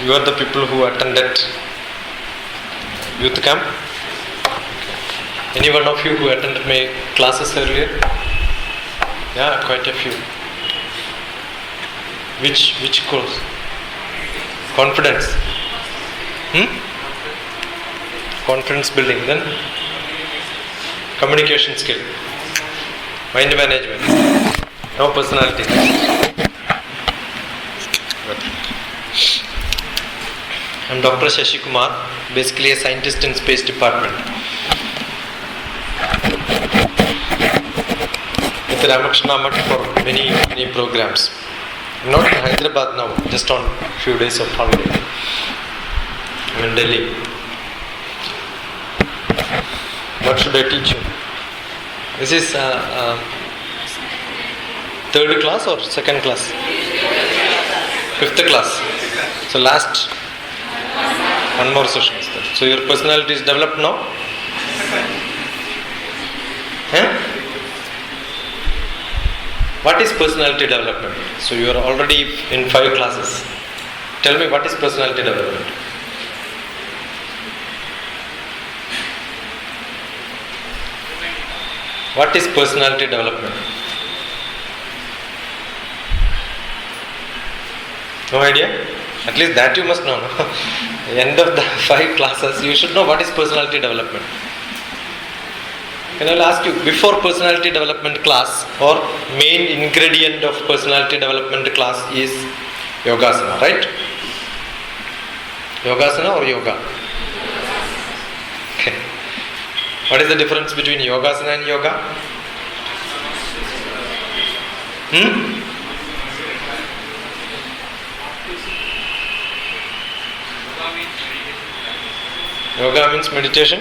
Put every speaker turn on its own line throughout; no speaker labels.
You are the people who attended youth camp? Any one of you who attended my classes earlier? Yeah, quite a few. Which course? Confidence. Confidence building. Then communication skill. Mind management. Now personality. I'm Dr. Shashi Kumar, basically a scientist in space department. With Ramakrishna Math for many programs. I'm not in Hyderabad now, just on a few days of holiday. I'm in Delhi. What should I teach you? This is third class or second class? Fifth class. So last one more session is there. So your personality is developed now? What is personality development? So you are already in 5 classes. Tell me, what is personality development? What is personality development? No idea? At least that you must know. End of the 5 classes, you should know what is personality development. And I will ask you, before personality development class, or main ingredient of personality development class is Yogasana, right? Yogasana or Yoga? Okay. What is the difference between Yogasana and Yoga? Yoga means meditation.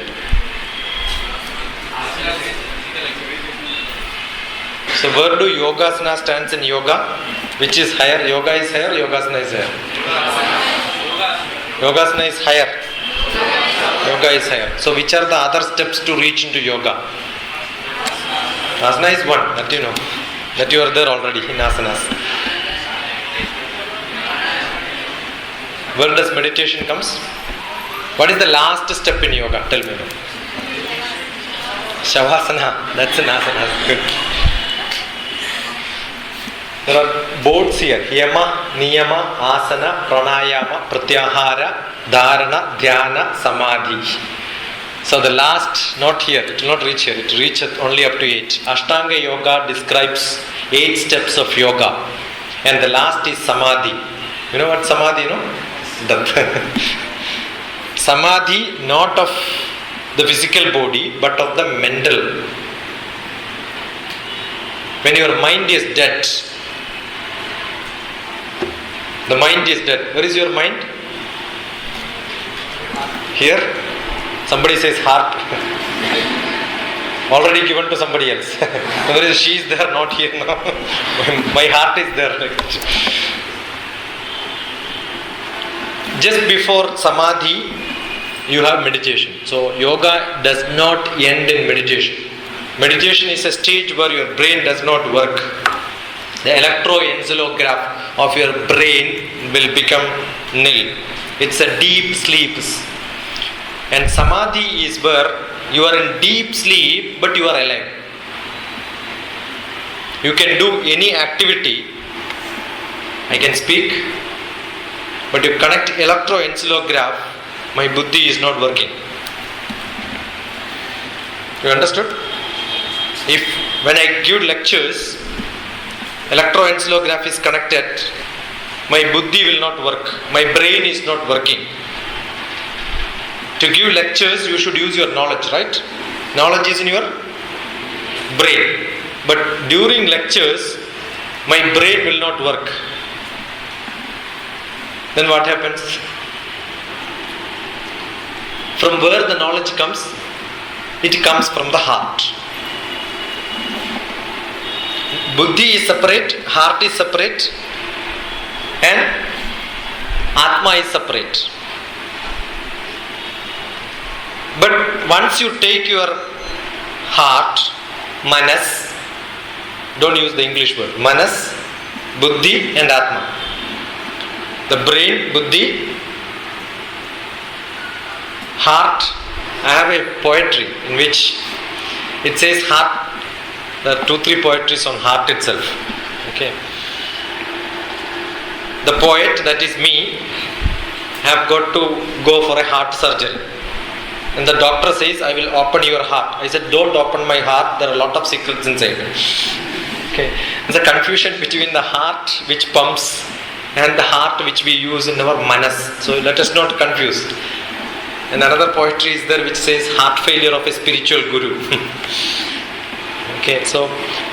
So where do Yogasana stands in yoga? Which is higher? Yoga is higher, Yogasana is higher. Yogasana is higher. Yoga is higher. So which are the other steps to reach into yoga? Asana is one, that you know. That you are there already in asanas. Where does meditation comes? What is the last step in yoga? Tell me. Shavasana. That's an asana. Good. There are boards here. Yama, Niyama, Asana, Pranayama, Pratyahara, Dharana, Dhyana, Samadhi. So the last, not here, it will not reach here, it will reach only up to 8. Ashtanga Yoga describes 8 steps of yoga. And the last is Samadhi. You know what Samadhi, Samadhi, not of the physical body, but of the mental. When your mind is dead, the mind is dead. Where is your mind? Here? Somebody says heart. Already given to somebody else. She is there, not here now. My heart is there. Just before Samadhi, you have meditation. So yoga does not end in meditation. Meditation is a stage where your brain does not work. The electroencephalograph of your brain will become nil. It's a deep sleep. And Samadhi is where you are in deep sleep but you are alive. You can do any activity. I can speak, but you connect electroencephalograph, my buddhi is not working. You understood? If when I give lectures, electroencephalograph is connected, my buddhi will not work. My brain is not working. To give lectures, you should use your knowledge, right? Knowledge is in your brain. But during lectures, my brain will not work. Then what happens? From where the knowledge comes? It comes from the heart. Buddhi is separate, heart is separate, and Atma is separate. But once you take your heart, manas, don't use the English word, manas, buddhi and Atma. The brain, buddhi, heart. I have a poetry in which it says heart. There are 2-3 poetries on heart itself. Okay. The poet, that is me, have got to go for a heart surgery. And the doctor says, I will open your heart. I said, don't open my heart. There are a lot of secrets inside. Okay. There's a confusion between the heart which pumps and the heart which we use in our manas. So let us not confuse. And another poetry is there which says heart failure of a spiritual guru. Okay, so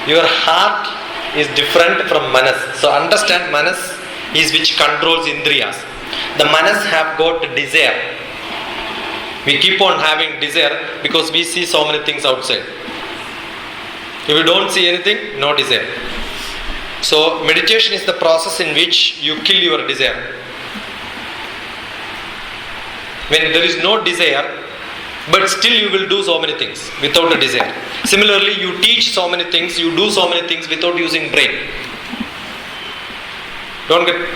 your heart is different from manas. So understand, manas is which controls indriyas. The manas have got desire. We keep on having desire because we see so many things outside. If you don't see anything, no desire. So meditation is the process in which you kill your desire. When there is no desire, but still you will do so many things without a desire. Similarly, you teach so many things, you do so many things without using brain. Don't get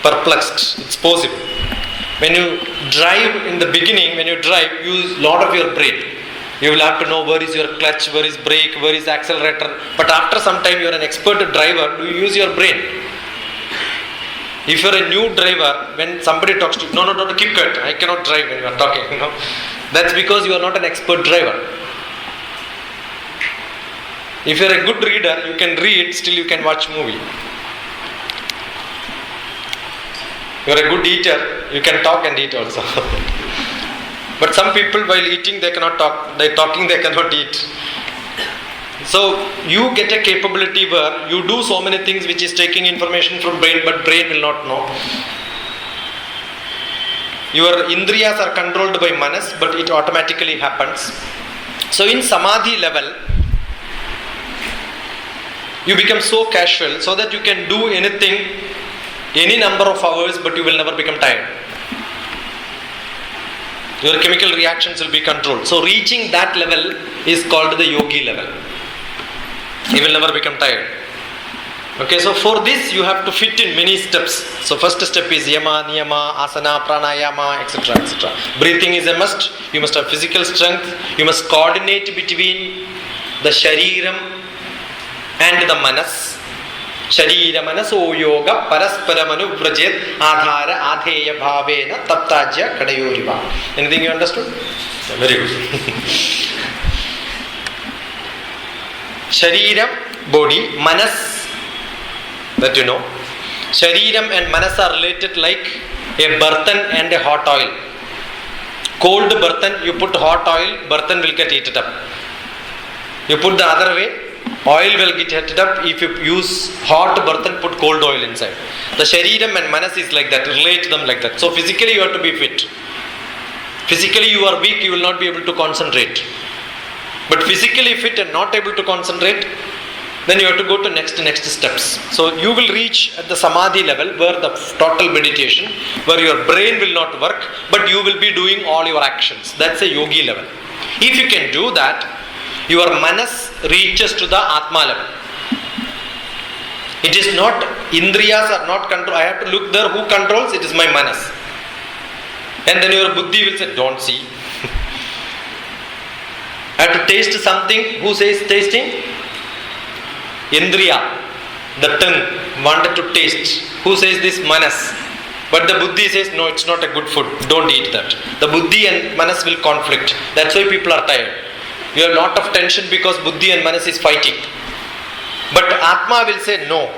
perplexed. It's possible. When you drive in the beginning, when you drive, use a lot of your brain. You will have to know where is your clutch, where is brake, where is accelerator. But after some time, you are an expert driver, do you use your brain? If you are a new driver, when somebody talks to you, no, keep quiet, I cannot drive when you are talking. That's because you are not an expert driver. If you are a good reader, you can read, still you can watch movie. You are a good eater, you can talk and eat also. But some people while eating they cannot talk, by talking they cannot eat. So you get a capability where you do so many things which is taking information from brain, but brain will not know. Your indriyas are controlled by manas, but it automatically happens. So in samadhi level, you become so casual so that you can do anything, any number of hours, but you will never become tired. Your chemical reactions will be controlled. So reaching that level is called the yogi level. You will never become tired. Okay, so for this you have to fit in many steps. So first step is yama, niyama, asana, pranayama, etc. etc. Breathing is a must. You must have physical strength. You must coordinate between the shariram and the manas. Sharira manaso yoga parasparamanu vrajet adhara adheya bhavena taptajya kadayoriva. Anything you understood? Yeah, very good. Shariram, body, manas, that you know. Shariram and manas are related like a burthen and a hot oil. Cold burthen, you put hot oil, burthen will get heated up. You put the other way, oil will get heated up. If you use hot burthen, put cold oil inside. The shariram and manas is like that, relate them like that. So physically you have to be fit. Physically you are weak, you will not be able to concentrate. But physically fit and not able to concentrate, then you have to go to next steps. So you will reach at the samadhi level where the total meditation, where your brain will not work, but you will be doing all your actions. That's a yogi level. If you can do that, your manas reaches to the atma level. It is not, indriyas are not control. I have to look there, who controls? It is my manas. And then your buddhi will say, don't see. I have to taste something. Who says tasting? Indriya, the tongue, wanted to taste. Who says this? Manas. But the buddhi says, no, it's not a good food. Don't eat that. The buddhi and manas will conflict. That's why people are tired. You have a lot of tension because buddhi and manas is fighting. But Atma will say no.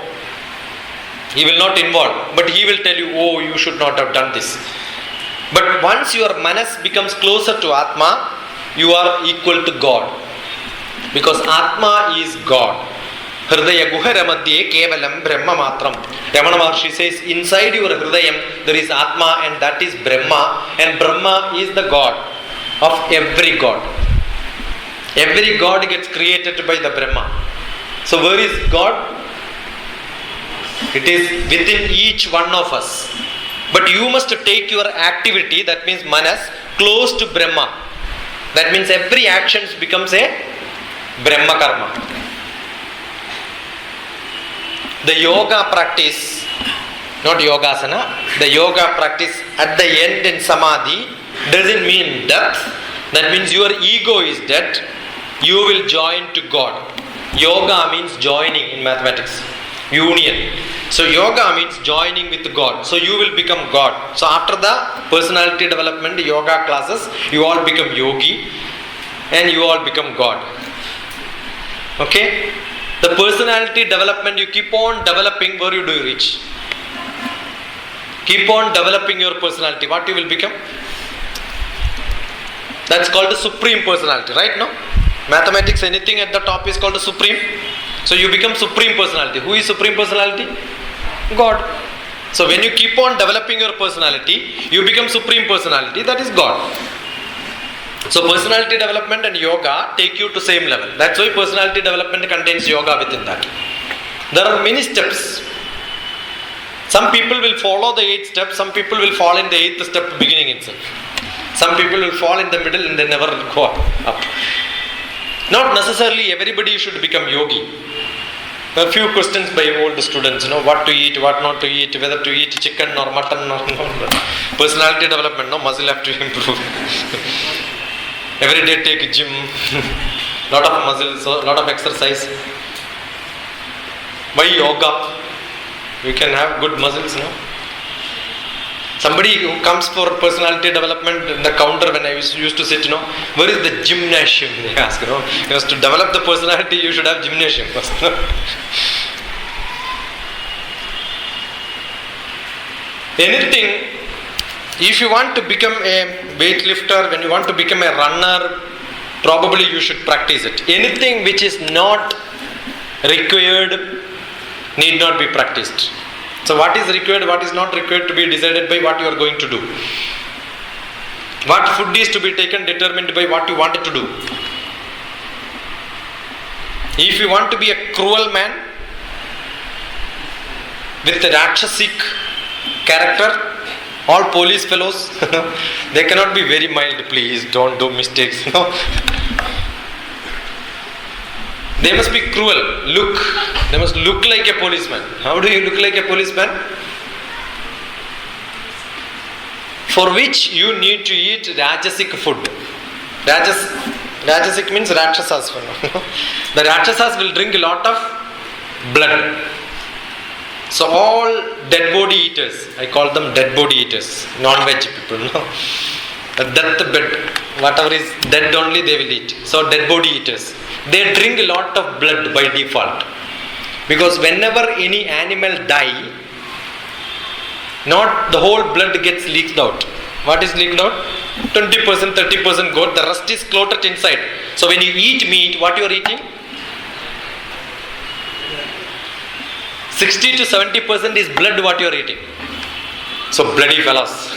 He will not involve. But he will tell you, oh, you should not have done this. But once your manas becomes closer to Atma, you are equal to God. Because Atma is God. Hridaya guhara madhye kevalam brahma matram. Ramana Maharshi says, inside your hridayam there is Atma and that is Brahma. And Brahma is the God of every God. Every God gets created by the Brahma. So where is God? It is within each one of us. But you must take your activity, that means manas, close to Brahma. That means every action becomes a Brahma karma. The yoga practice, not yogasana, the yoga practice at the end in samadhi doesn't mean death. That means your ego is dead. You will join to God. Yoga means joining in mathematics. Union. So yoga means joining with God. So you will become God. So after the personality development yoga classes, you all become yogi and you all become God. Okay? The personality development, you keep on developing, where do you reach? Keep on developing your personality. What you will become? That's called the supreme personality, right? No? Mathematics, anything at the top is called the supreme. So you become supreme personality. Who is supreme personality? God. So when you keep on developing your personality, you become supreme personality. That is God. So personality development and yoga take you to same level. That's why personality development contains yoga within that. There are many steps. Some people will follow the 8 steps. Some people will fall in the 8th step beginning itself. Some people will fall in the middle and they never go up. Not necessarily everybody should become yogi. There are few questions by old students, what to eat, what not to eat, whether to eat chicken or mutton or no. Personality development, muscle have to improve. Every day take gym, lot of muscles, lot of exercise. Why yoga? You can have good muscles, Somebody who comes for personality development in the counter when I used to sit, where is the gymnasium? They ask, Because to develop the personality, you should have gymnasium first. Anything, if you want to become a weightlifter, when you want to become a runner, probably you should practice it. Anything which is not required need not be practiced. So what is required, what is not required to be decided by what you are going to do. What food is to be taken determined by what you wanted to do. If you want to be a cruel man with a Rakshasic character, all police fellows, they cannot be very mild, please don't do mistakes. They must be cruel. They must look like a policeman. How do you look like a policeman? For which you need to eat Rajasic food. Rajasic means Rakshasas. The Rakshasas will drink a lot of blood. So all dead body eaters, I call them dead body eaters, non-veg people. The death bed, whatever is dead only they will eat. So dead body eaters. They drink a lot of blood by default. Because whenever any animal die, not the whole blood gets leaked out. What is leaked out? 20%, 30% goes, the rest is clotted inside. So when you eat meat, what you are eating? 60 to 70% is blood what you are eating. So bloody fellows.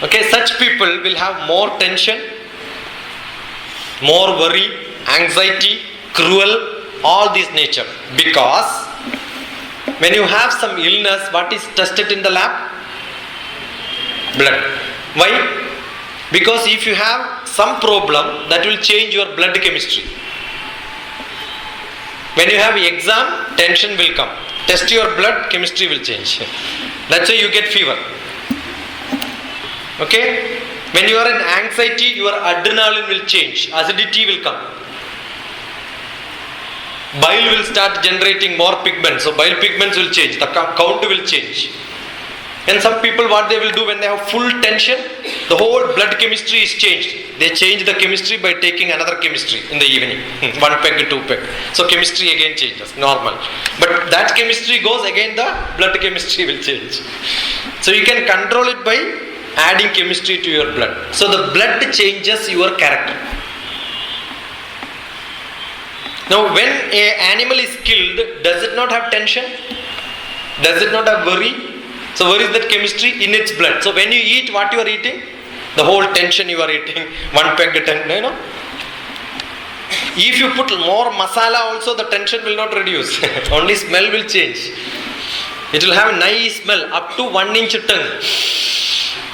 Okay, such people will have more tension, more worry, anxiety, cruel, all this nature. Because when you have some illness, what is tested in the lab? Blood. Why? Because if you have some problem, that will change your blood chemistry. When you have exam, tension will come. Test your blood, chemistry will change. That's why you get fever. Okay? When you are in anxiety, your adrenaline will change. Acidity will come. Bile will start generating more pigments. So bile pigments will change. The count will change. And some people, what they will do when they have full tension, the whole blood chemistry is changed. They change the chemistry by taking another chemistry in the evening. 1 peg, 2 peg. So chemistry again changes, normal. But that chemistry goes, again the blood chemistry will change. So you can control it by adding chemistry to your blood. So the blood changes your character. Now when an animal is killed, does it not have tension? Does it not have worry? So where is that chemistry? In its blood. So when you eat, what you are eating? The whole tension you are eating. 1 peg, 10, If you put more masala also, the tension will not reduce. Only smell will change. It will have a nice smell up to 1 inch tongue.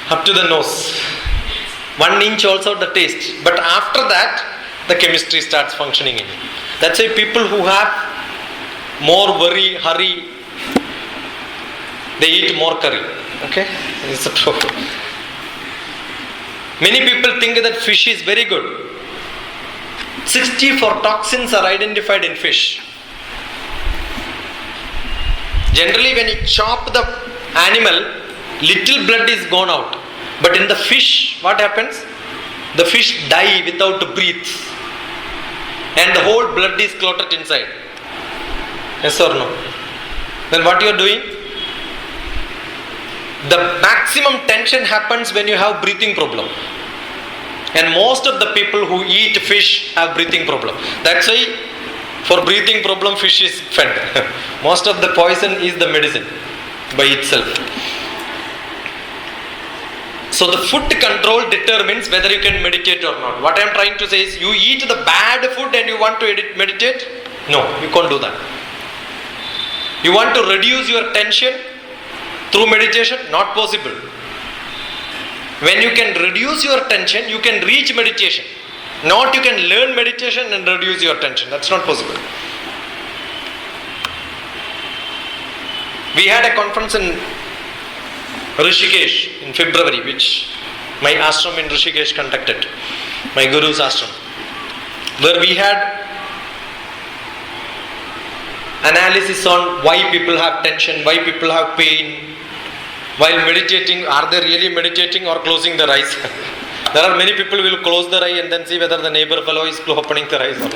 Up to the nose. 1 inch also the taste. But after that, the chemistry starts functioning in it. That's why people who have more worry, hurry, they eat more curry. Okay? It's a problem. Many people think that fish is very good. 64 toxins are identified in fish. Generally, when you chop the animal, little blood is gone out. But in the fish, what happens? The fish die without breath. And the whole blood is clotted inside. Yes or no? Then what you are doing? The maximum tension happens when you have breathing problem. And most of the people who eat fish have breathing problem. That's why for breathing problem fish is fed. Most of the poison is the medicine by itself. So the food control determines whether you can meditate or not. What I am trying to say is, you eat the bad food and you want to meditate? No, you can't do that. You want to reduce your tension through meditation? Not possible. When you can reduce your tension, you can reach meditation. Not you can learn meditation and reduce your tension. That's not possible. We had a conference in Rishikesh in February, which my ashram in Rishikesh conducted, my guru's ashram, where we had analysis on why people have tension, why people have pain while meditating. Are they really meditating or closing their eyes? There are many people who will close their eye and then see whether the neighbor fellow is opening their eyes or not.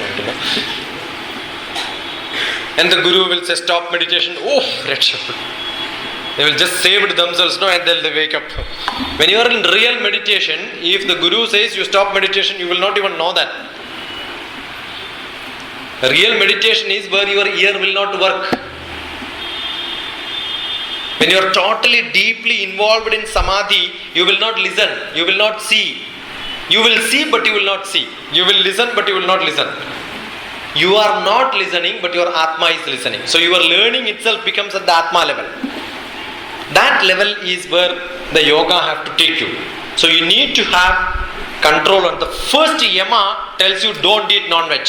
And the guru will say, stop meditation. Oh, wretched. They will just save themselves, no, and they'll wake up. When you are in real meditation, if the guru says you stop meditation, you will not even know that. Real meditation is where your ear will not work. When you are totally deeply involved in samadhi, you will not listen, you will not see. You will see but you will not see. You will listen but you will not listen. You are not listening but your Atma is listening. So your learning itself becomes at the Atma level. That level is where the yoga have to take you. So you need to have control on the first yama tells you don't eat non-veg.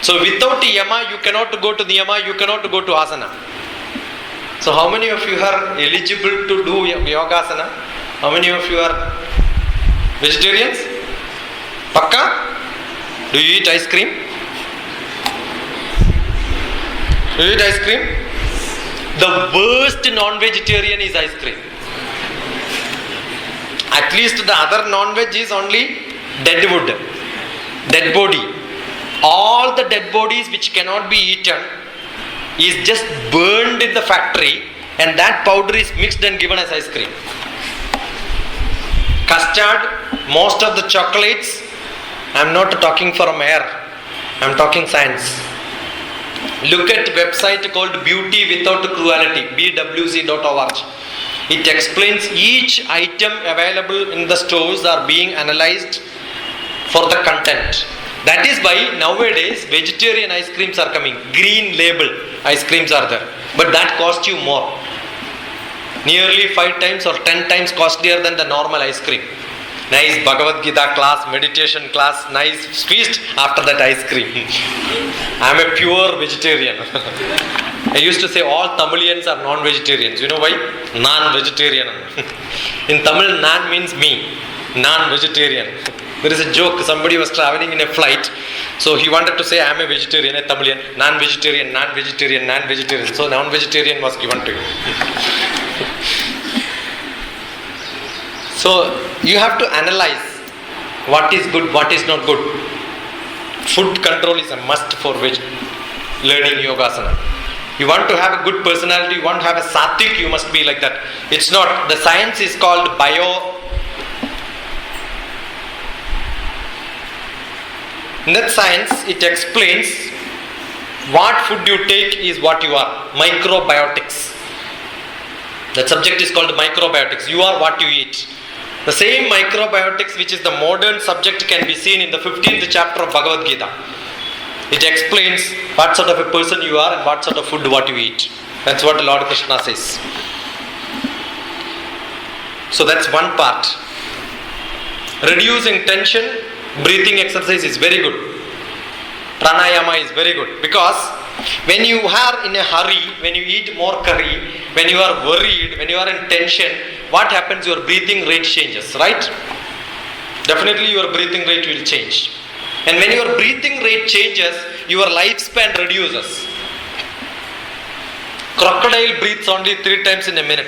So without yama you cannot go to niyama, you cannot go to asana. So how many of you are eligible to do yogasana? How many of you are vegetarians? Pakka? Do you eat ice cream? Do you eat ice cream? The worst non-vegetarian is ice cream. At least the other non-veg is only dead wood, dead body. All the dead bodies which cannot be eaten is just burned in the factory, and that powder is mixed and given as ice cream. Custard, most of the chocolates, I am not talking from air, I am talking science. Look at website called Beauty Without Cruelty, bwc.org. It explains each item available in the stores are being analyzed for the content. That is why nowadays vegetarian ice creams are coming. Green label ice creams are there. But that costs you more. Nearly 5 times or 10 times costlier than the normal ice cream. Nice Bhagavad Gita class, meditation class, nice feast, after that ice cream. I am a pure vegetarian. I used to say all Tamilians are non-vegetarians. You know why? Non-vegetarian. In Tamil, nan means me. Non-vegetarian. There is a joke, somebody was traveling in a flight, so he wanted to say I am a vegetarian, a Tamilian, non-vegetarian, non-vegetarian, non-vegetarian. So non-vegetarian was given to you. So you have to analyze what is good, what is not good. Food control is a must for learning yogasana. You want to have a good personality, you want to have a sattvic, you must be like that. It's not. The science is called In that science, it explains what food you take is what you are. Microbiotics. That subject is called microbiotics. You are what you eat. The same microbiotics which is the modern subject can be seen in the 15th chapter of Bhagavad Gita. It explains what sort of a person you are and what sort of food what you eat. That's what Lord Krishna says. So that's one part. Reducing tension, breathing exercise is very good. Pranayama is very good. Because when you are in a hurry, when you eat more curry, when you are worried, when you are in tension, what happens? Your breathing rate changes, right? Definitely your breathing rate will change. And when your breathing rate changes, your lifespan reduces. Crocodile breathes only 3 times in a minute.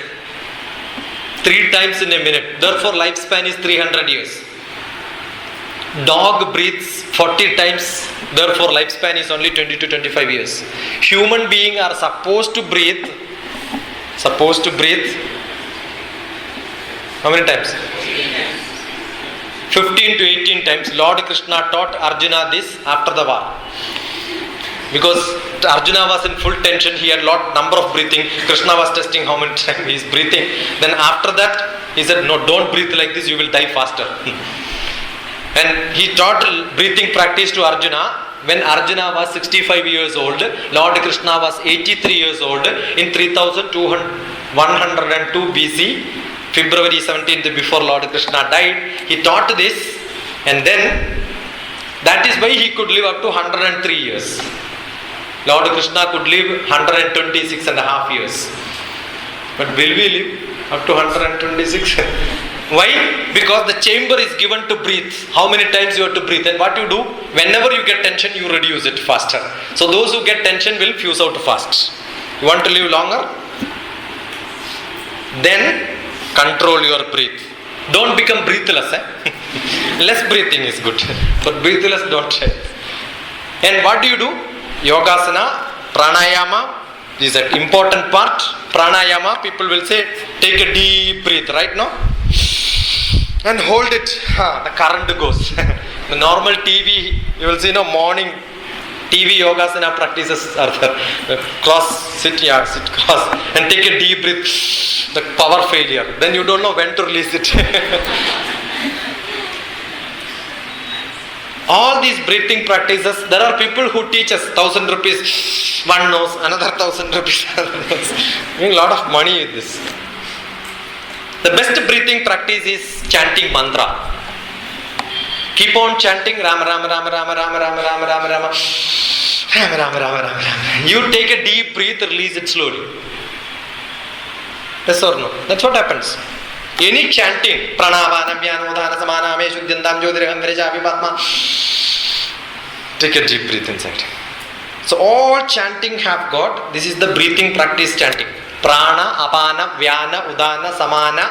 3 times in a minute. Therefore, lifespan is 300 years. Dog breathes 40 times. Therefore, lifespan is only 20 to 25 years. Human beings are supposed to breathe. How many times? 15 to 18 times. Lord Krishna taught Arjuna this after the war. Because Arjuna was in full tension, he had number of breathing. Krishna was testing how many times he is breathing. Then after that, he said, no, don't breathe like this, you will die faster. And he taught breathing practice to Arjuna. When Arjuna was 65 years old, Lord Krishna was 83 years old. In 3102 BC, February 17th, before Lord Krishna died, he taught this, and then that is why he could live up to 103 years. Lord Krishna could live 126 and a half years. But will we live up to 126? Why? Because the chamber is given to breathe. How many times you have to breathe? And what you do? Whenever you get tension, you reduce it faster. So those who get tension will fuse out fast. You want to live longer? Then control your breath. Don't become breathless. Less breathing is good. But breathless don't try. And what do? Yogasana, Pranayama is an important part. Pranayama, people will say, take a deep breath, right now? And hold it. The current goes. The normal TV, you will see morning TV Yogasana practices are there. Sit cross. And take a deep breath. The power failure. Then you don't know when to release it. All these breathing practices, there are people who teach us 1,000 rupees, one nose, another 1,000 rupees, another nose. Making a lot of money with this. The best breathing practice is chanting mantra. Keep on chanting Rama Rama Rama Rama Rama Rama Rama Rama Rama Rama Rama Rama Rama. You take a deep breath, release it slowly. Yes or no? That's what happens. Any chanting, Pranavanam Yanodhana Samaname Shuddhyandam Jyodirham Virejavi Patma. Take a deep breath inside. So all chanting have got, this is the breathing practice chanting. Prana, Apana, Vyana, Udana, Samana,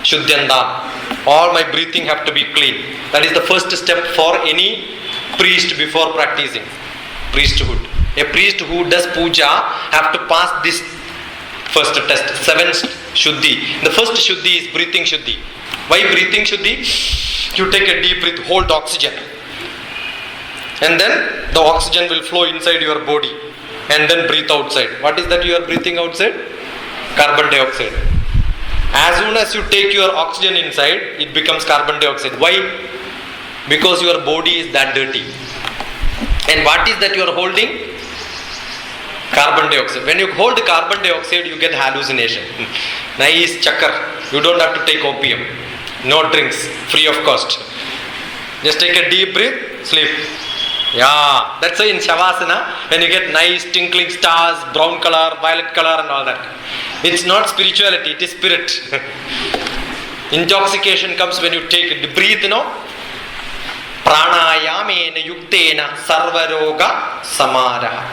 Shuddhyandam. All my breathing have to be clean. That is the first step for any priest before practicing priesthood. A priest who does puja have to pass this first test, 7 Shuddhi. The first Shuddhi is breathing Shuddhi. Why breathing Shuddhi? You take a deep breath, hold oxygen. And then the oxygen will flow inside your body. And then breathe outside. What is that you are breathing outside? Carbon dioxide. As soon as you take your oxygen inside, it becomes carbon dioxide. Why? Because your body is that dirty. And what is that you are holding? Carbon dioxide. When you hold carbon dioxide, you get hallucination. Nice chakar. You don't have to take opium. No drinks. Free of cost. Just take a deep breath, sleep. Yeah. That's why in Shavasana, when you get nice twinkling stars, brown color, violet color and all that. It's not spirituality, it is spirit. Intoxication comes when you take it. Breathe, Pranayamena yuktena sarvaroga samara.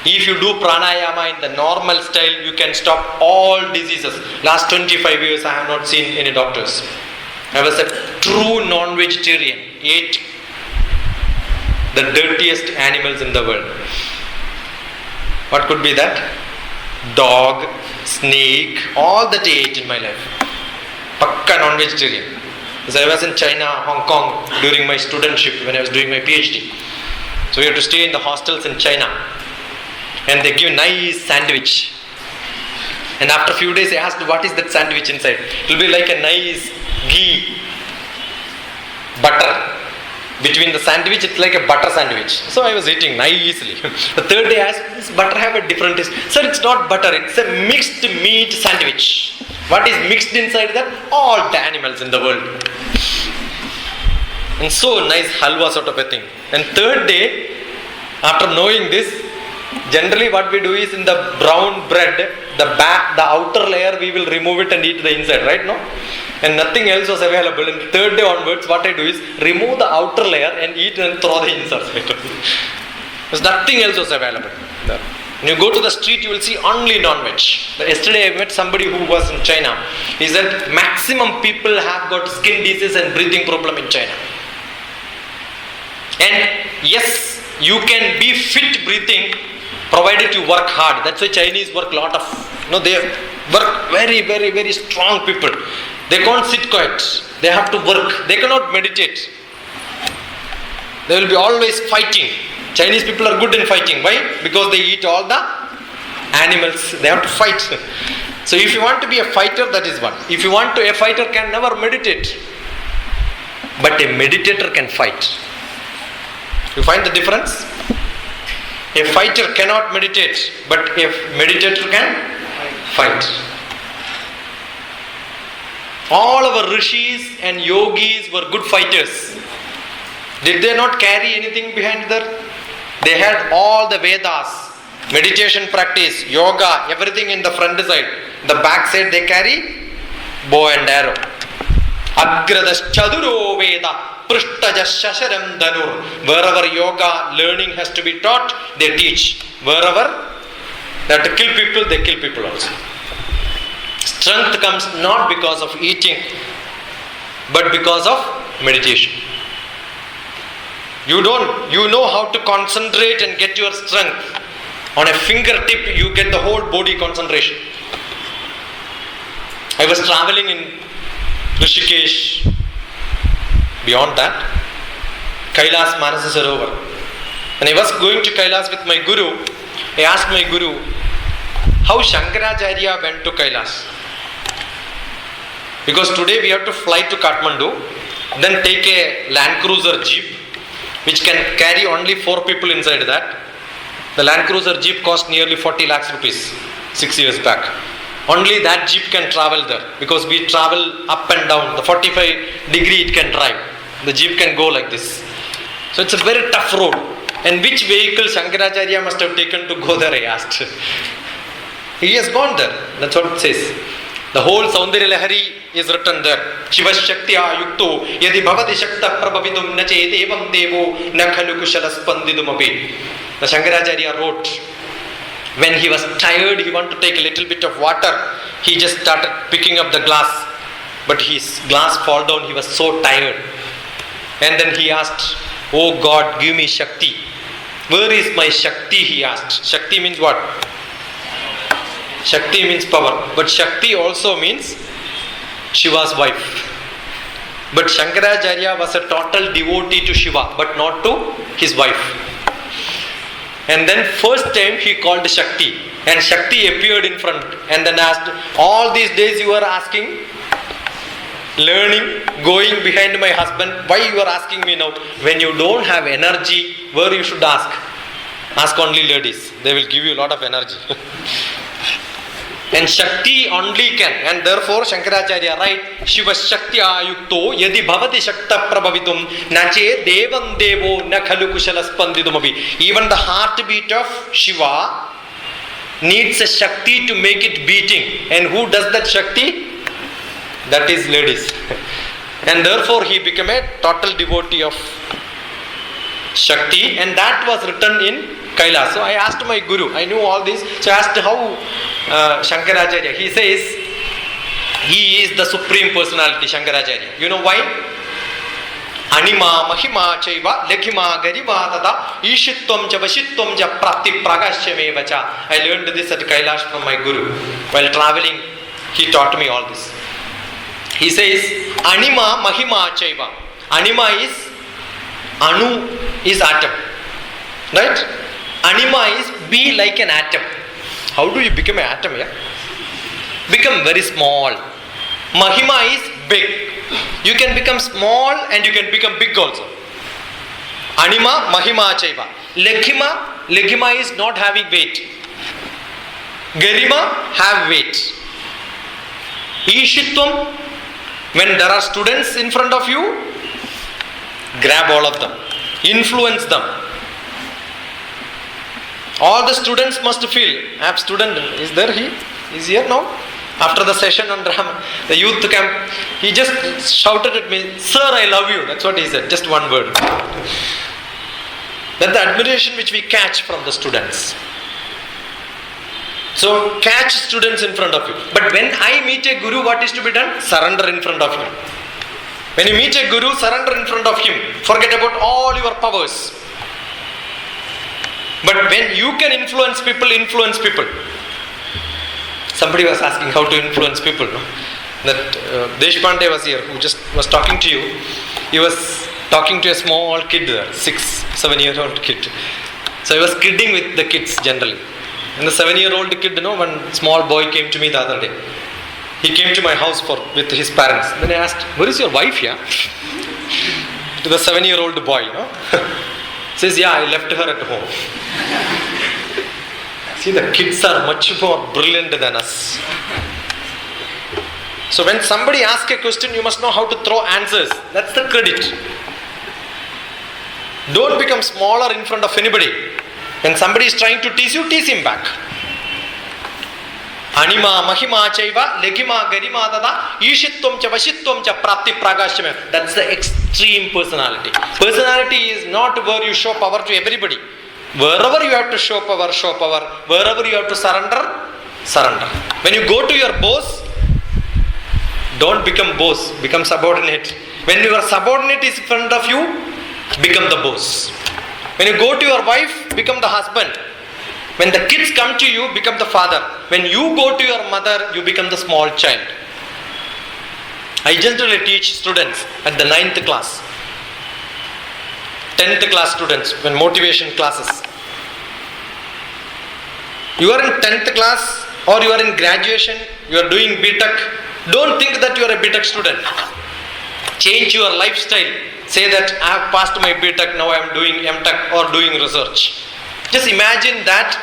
If you do pranayama in the normal style, you can stop all diseases. Last 25 years I have not seen any doctors. I was a true non-vegetarian. Ate the dirtiest animals in the world. What could be that? Dog, snake, all that I ate in my life. Pakka non-vegetarian. Because I was in China, Hong Kong during my studentship when I was doing my PhD. So we had to stay in the hostels in China. And they give nice sandwich. And after a few days I asked, what is that sandwich inside? It will be like a nice ghee, butter. Between the sandwich, it's like a butter sandwich. So I was eating nicely. The third day I asked, this butter have a different taste. Sir, it's not butter, it's a mixed meat sandwich. What is mixed inside that? All the animals in the world. And so nice halwa sort of a thing. And third day, after knowing this, Generally what we do is in the brown bread, the outer layer we will remove it and eat the inside, right? No? And nothing else was available. And third day onwards, what I do is remove the outer layer and eat and throw the inside. Because nothing else was available there. When you go to the street, you will see only non-veg. Yesterday I met somebody who was in China. He said maximum people have got skin disease and breathing problem in China. And yes, you can be fit breathing provided you work hard. That's why Chinese work a lot of, they work very, very, very strong people. They can't sit quiet. They have to work. They cannot meditate. They will be always fighting. Chinese people are good in fighting. Why? Because they eat all the animals. They have to fight. So if you want to be a fighter, that is one. If you want to, a fighter can never meditate. But a meditator can fight. You find the difference? A fighter cannot meditate, but a meditator can fight. All our rishis and yogis were good fighters. Did they not carry anything behind there? They had all the Vedas, meditation practice, yoga, everything in the front side. The back side they carry bow and arrow. Agradas chaduro Veda. Prishtaja Danur. Wherever yoga learning has to be taught, they teach. Wherever they have to kill people, they kill people also. Strength comes not because of eating, but because of meditation. You know how to concentrate and get your strength. On a fingertip, you get the whole body concentration. I was traveling in Rishikesh. Beyond that, Kailas Manasa Sarovar. When I was going to Kailas with my Guru, I asked my Guru how Shankaracharya went to Kailas. Because today we have to fly to Kathmandu, then take a Land Cruiser Jeep, which can carry only 4 people inside that. The Land Cruiser Jeep cost nearly 40 lakhs rupees 6 years back. Only that Jeep can travel there, because we travel up and down. The 45 degree it can drive. The Jeep can go like this. So it's a very tough road. And which vehicle Shankaracharya must have taken to go there, I asked. He has gone there. That's what it says. The whole Saundarya Lahari is written there. Shiva Shaktya Yukto Yadi Bhavati Shakta Prabhavidum Nache Devam Devo Nakhalu Kushalaspandidum. The Shankaracharya wrote, when he was tired, he wanted to take a little bit of water. He just started picking up the glass. But his glass fall down, he was so tired. And then he asked, oh God, give me Shakti. Where is my Shakti, he asked. Shakti means what? Shakti means power. But Shakti also means Shiva's wife. But Shankaracharya was a total devotee to Shiva, but not to his wife. And then first time he called Shakti. And Shakti appeared in front and then asked, all these days you are asking, learning, going behind my husband, why you are asking me now? When you don't have energy, where you should ask? Ask only ladies. They will give you a lot of energy. And Shakti only can. And therefore Shankaracharya write, Shiva Shaktya Yukto Yadi Bhavati Shakta Prabhavitum Nache Devam Devo Nakhalu Kushalaspandidum. Even the heartbeat of Shiva needs a Shakti to make it beating. And who does that Shakti? That is ladies. And therefore he became a total devotee of Shakti, and that was written in Kailas. So I asked my Guru, I knew all this, so I asked how Shankaracharya. He says he is the supreme personality, Shankaracharya. You know why? Anima Mahima Chaiva Lekhima Gariva Tada Ishitvam Cha Vashitvam Cha Prapti Pragashyame Vacha. I learned this at Kailash from my Guru. While traveling, he taught me all this. He says, Anima Mahima Chaiva. Anima is, Anu is atom. Right? Anima is be like an atom. How do you become an atom? Yeah? Become very small. Mahima is big. You can become small and you can become big also. Anima Mahima Chaiva. Lekhima is not having weight. Garima have weight. Ishitvam, when there are students in front of you, grab all of them. Influence them. All the students must feel. I have student, is there he? Is here now? After the session on Drama, the youth camp, he just shouted at me, "Sir, I love you." That's what he said, just one word. That's the admiration which we catch from the students. So catch students in front of you. But when I meet a guru, what is to be done? Surrender in front of him. When you meet a guru, surrender in front of him. Forget about all your powers. But when you can influence people, influence people. Somebody was asking how to influence people. No? That Deshpande was here, who just was talking to you. He was talking to a small kid there, 6-7-year-old kid. So he was kidding with the kids generally. And the 7-year-old kid, one small boy came to me the other day. He came to my house with his parents. Then I asked, "Where is your wife, yeah?" To the 7-year-old boy, Says, "Yeah, I left her at home." See, the kids are much more brilliant than us. So when somebody asks a question, you must know how to throw answers. That's the credit. Don't become smaller in front of anybody. When somebody is trying to tease you, tease him back. Anima, mahima chaiva, legima, garima dada, ishitvam cha vashitvam cha prapti pragashyam. That's the extreme personality. Personality is not where you show power to everybody. Wherever you have to show power, show power. Wherever you have to surrender, surrender. When you go to your boss, don't become boss, become subordinate. When your subordinate is in front of you, become the boss. When you go to your wife, become the husband. When the kids come to you, become the father. When you go to your mother, you become the small child. I generally teach students at the 9th class. 10th class students, when motivation classes. You are in 10th class or you are in graduation, you are doing B.Tech. Don't think that you are a B.Tech student. Change your lifestyle. Say that I have passed my B.Tech, now I am doing M.Tech or doing research. Just imagine that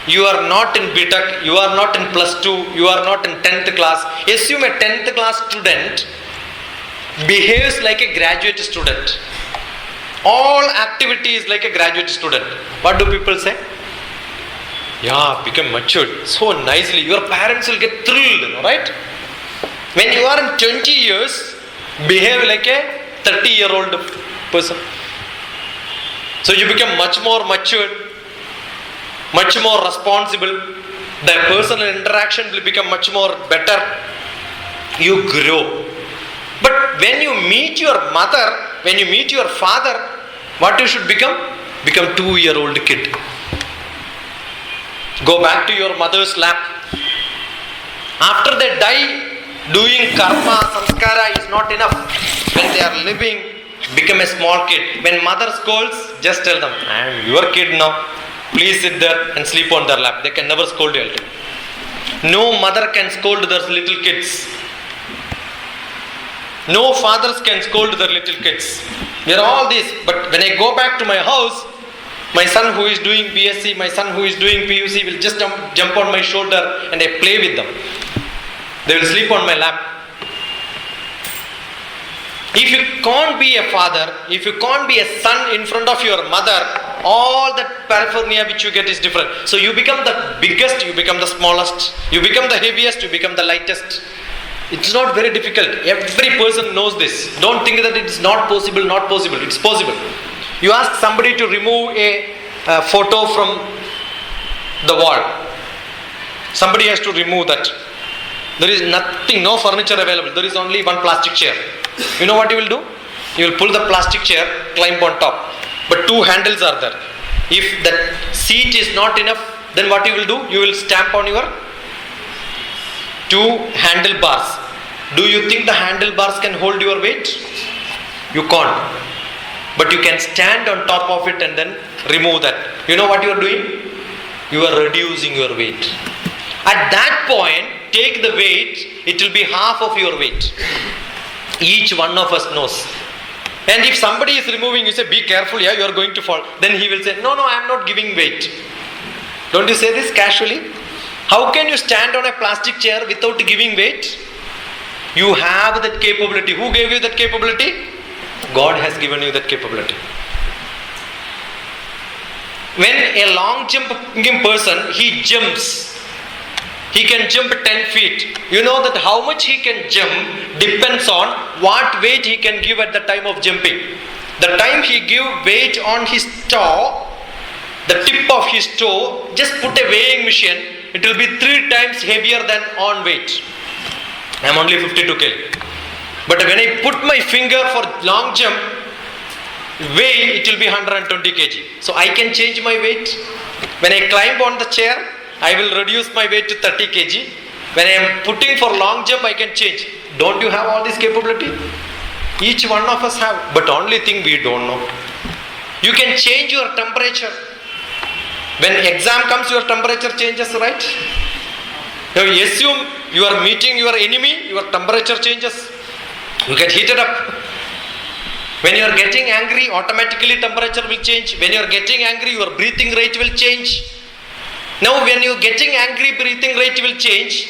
you are not in B.Tech, you are not in plus 2, you are not in 10th class. Assume a 10th class student behaves like a graduate student. All activity is like a graduate student. What do people say? Yeah, become matured so nicely. Your parents will get thrilled, right? When you are in 20 years, behave like a 30-year-old person. So you become much more matured, much more responsible. The personal interaction will become much more better. You grow. But when you meet your mother, when you meet your father, what you should become? Become 2-year-old kid. Go back to your mother's lap. After they die, doing karma, samskara is not enough. When they are living, become a small kid. When mother scolds, just tell them, "I am your kid now. Please sit there and sleep on their lap." They can never scold you. No mother can scold their little kids. No fathers can scold their little kids. We are all this. But when I go back to my house, my son who is doing BSc, my son who is doing PUC will just jump on my shoulder and I play with them. They will sleep on my lap. If you can't be a father, if you can't be a son in front of your mother, all that paraphernalia which you get is different. So you become the biggest, you become the smallest, you become the heaviest, you become the lightest. It's not very difficult. Every person knows this. Don't think that it is not possible, not possible. It's possible. You ask somebody to remove a photo from the wall. Somebody has to remove that. There is nothing, no furniture available. There is only one plastic chair. You know what you will do? You will pull the plastic chair, climb on top. But 2 handles are there. If that seat is not enough, then what you will do? You will stamp on your 2 handlebars. Do you think the handlebars can hold your weight? You can't. But you can stand on top of it and then remove that. You know what you are doing? You are reducing your weight. At that point, take the weight, it will be half of your weight. Each one of us knows. And if somebody is removing, you say, "Be careful, yeah, you are going to fall." Then he will say, "No, I am not giving weight." Don't you say this casually? How can you stand on a plastic chair without giving weight? You have that capability. Who gave you that capability? God has given you that capability. When a long jumping person, he jumps, he can jump 10 feet. You know that how much he can jump depends on what weight he can give at the time of jumping. The time he give weight on his toe, the tip of his toe, just put a weighing machine, it will be 3 times heavier than on weight. I am only 52 kg. But when I put my finger for long jump, weight, it will be 120 kg. So I can change my weight. When I climb on the chair, I will reduce my weight to 30 kg. When I am putting for long jump, I can change. Don't you have all this capability? Each one of us have. But only thing we don't know. You can change your temperature. When exam comes, your temperature changes, right? Now you assume you are meeting your enemy, your temperature changes. You get heated up. When you are getting angry, automatically temperature will change. When you are getting angry, your breathing rate will change. Now when you are getting angry, breathing rate will change.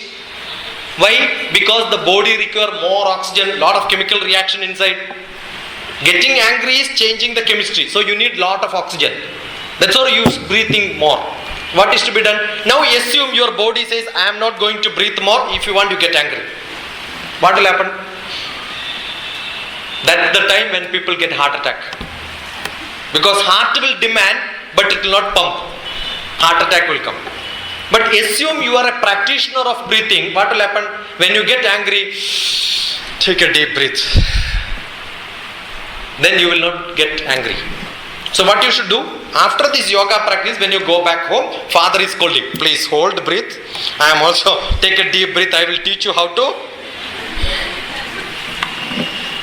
Why? Because the body requires more oxygen, lot of chemical reaction inside. Getting angry is changing the chemistry. So you need lot of oxygen. That's why you use breathing more. What is to be done? Now assume your body says, I am not going to breathe more. If you want, you get angry. What will happen? That's the time when people get heart attack. Because heart will demand, but it will not pump. Heart attack will come. But assume you are a practitioner of breathing. What will happen? When you get angry, take a deep breath. Then you will not get angry. So what you should do, after this yoga practice, when you go back home, father is scolding. Please hold breath. I am also, take a deep breath. I will teach you how to.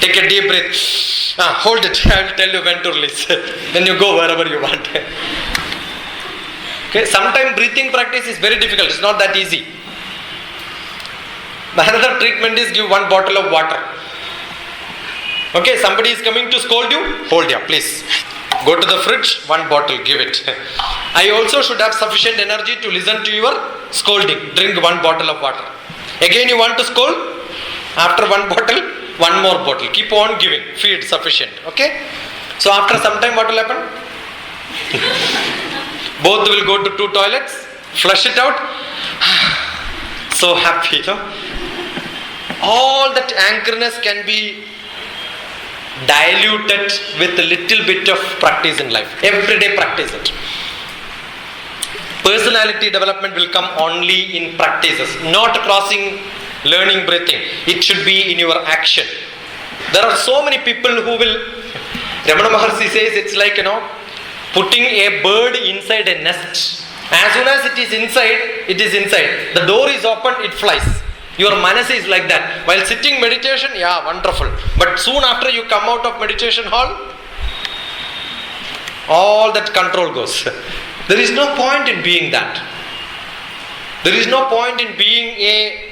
Take a deep breath. Hold it. I will tell you when to release. Then you go wherever you want. Okay. Sometimes breathing practice is very difficult. It's not that easy. The another treatment is give 1 bottle of water. Okay. Somebody is coming to scold you. Hold here, please. Go to the fridge. 1 bottle. Give it. I also should have sufficient energy to listen to your scolding. Drink 1 bottle of water. Again you want to scold? After 1 bottle, 1 more bottle. Keep on giving. Feed sufficient. Okay? So after some time what will happen? Both will go to 2 toilets. Flush it out. So happy. You know? All that angerness can be diluted with a little bit of practice in life. Every day practice it. Personality development will come only in practices. Not crossing learning breathing. It should be in your action. There are so many people who will, Ramana Maharshi says it's like, putting a bird inside a nest. As soon as it is inside, it is inside. The door is open, it flies. Your manasa is like that. While sitting meditation, yeah, wonderful. But soon after you come out of meditation hall, all that control goes. There is no point in being that. There is no point in being a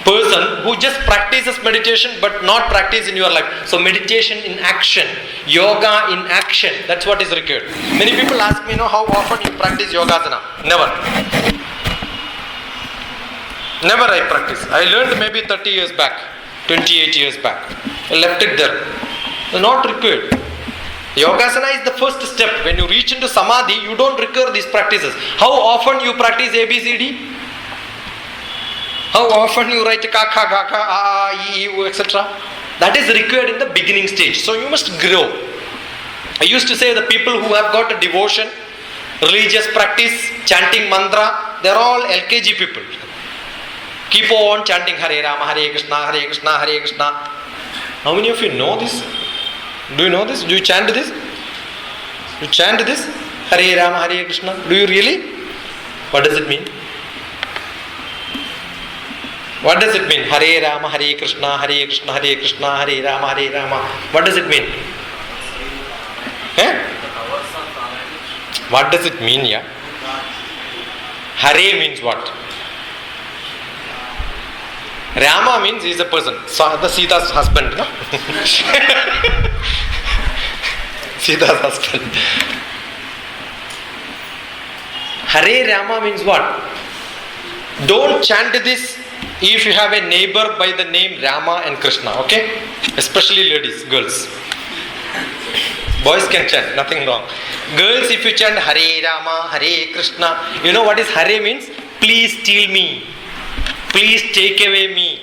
person who just practices meditation but not practice in your life. So meditation in action, yoga in action, that's what is required. Many people ask me, how often you practice Yogasana? Never I practice. I learned maybe 30 years back, 28 years back. I left it there. It's not required. Yogasana is the first step. When you reach into Samadhi, you don't require these practices. How often you practice ABCD? How often you write ka, kha, ga, ka, a, e, u, etc. That is required in the beginning stage. So you must grow. I used to say the people who have got a devotion, religious practice, chanting mantra, they are all LKG people. Keep on chanting Hare Rama, Hare Krishna, Hare Krishna, Hare Krishna. How many of you know this? Do you know this? Do you chant this? You chant this? Hare Rama, Hare Krishna. Do you really? What does it mean? What does it mean? Hare Rama, Hare Krishna, Hare Krishna, Hare Krishna, Hare Rama, Hare Rama. What does it mean? What does it mean, yeah? Hare means what? Rama means he is a person. So the Sita's husband, no? Sita's husband. Hare Rama means what? Don't chant this if you have a neighbor by the name Rama and Krishna, okay? Especially ladies, girls. Boys can chant, nothing wrong. Girls, if you chant Hare Rama, Hare Krishna, you know what is Hare means? Please steal me. Please take away me.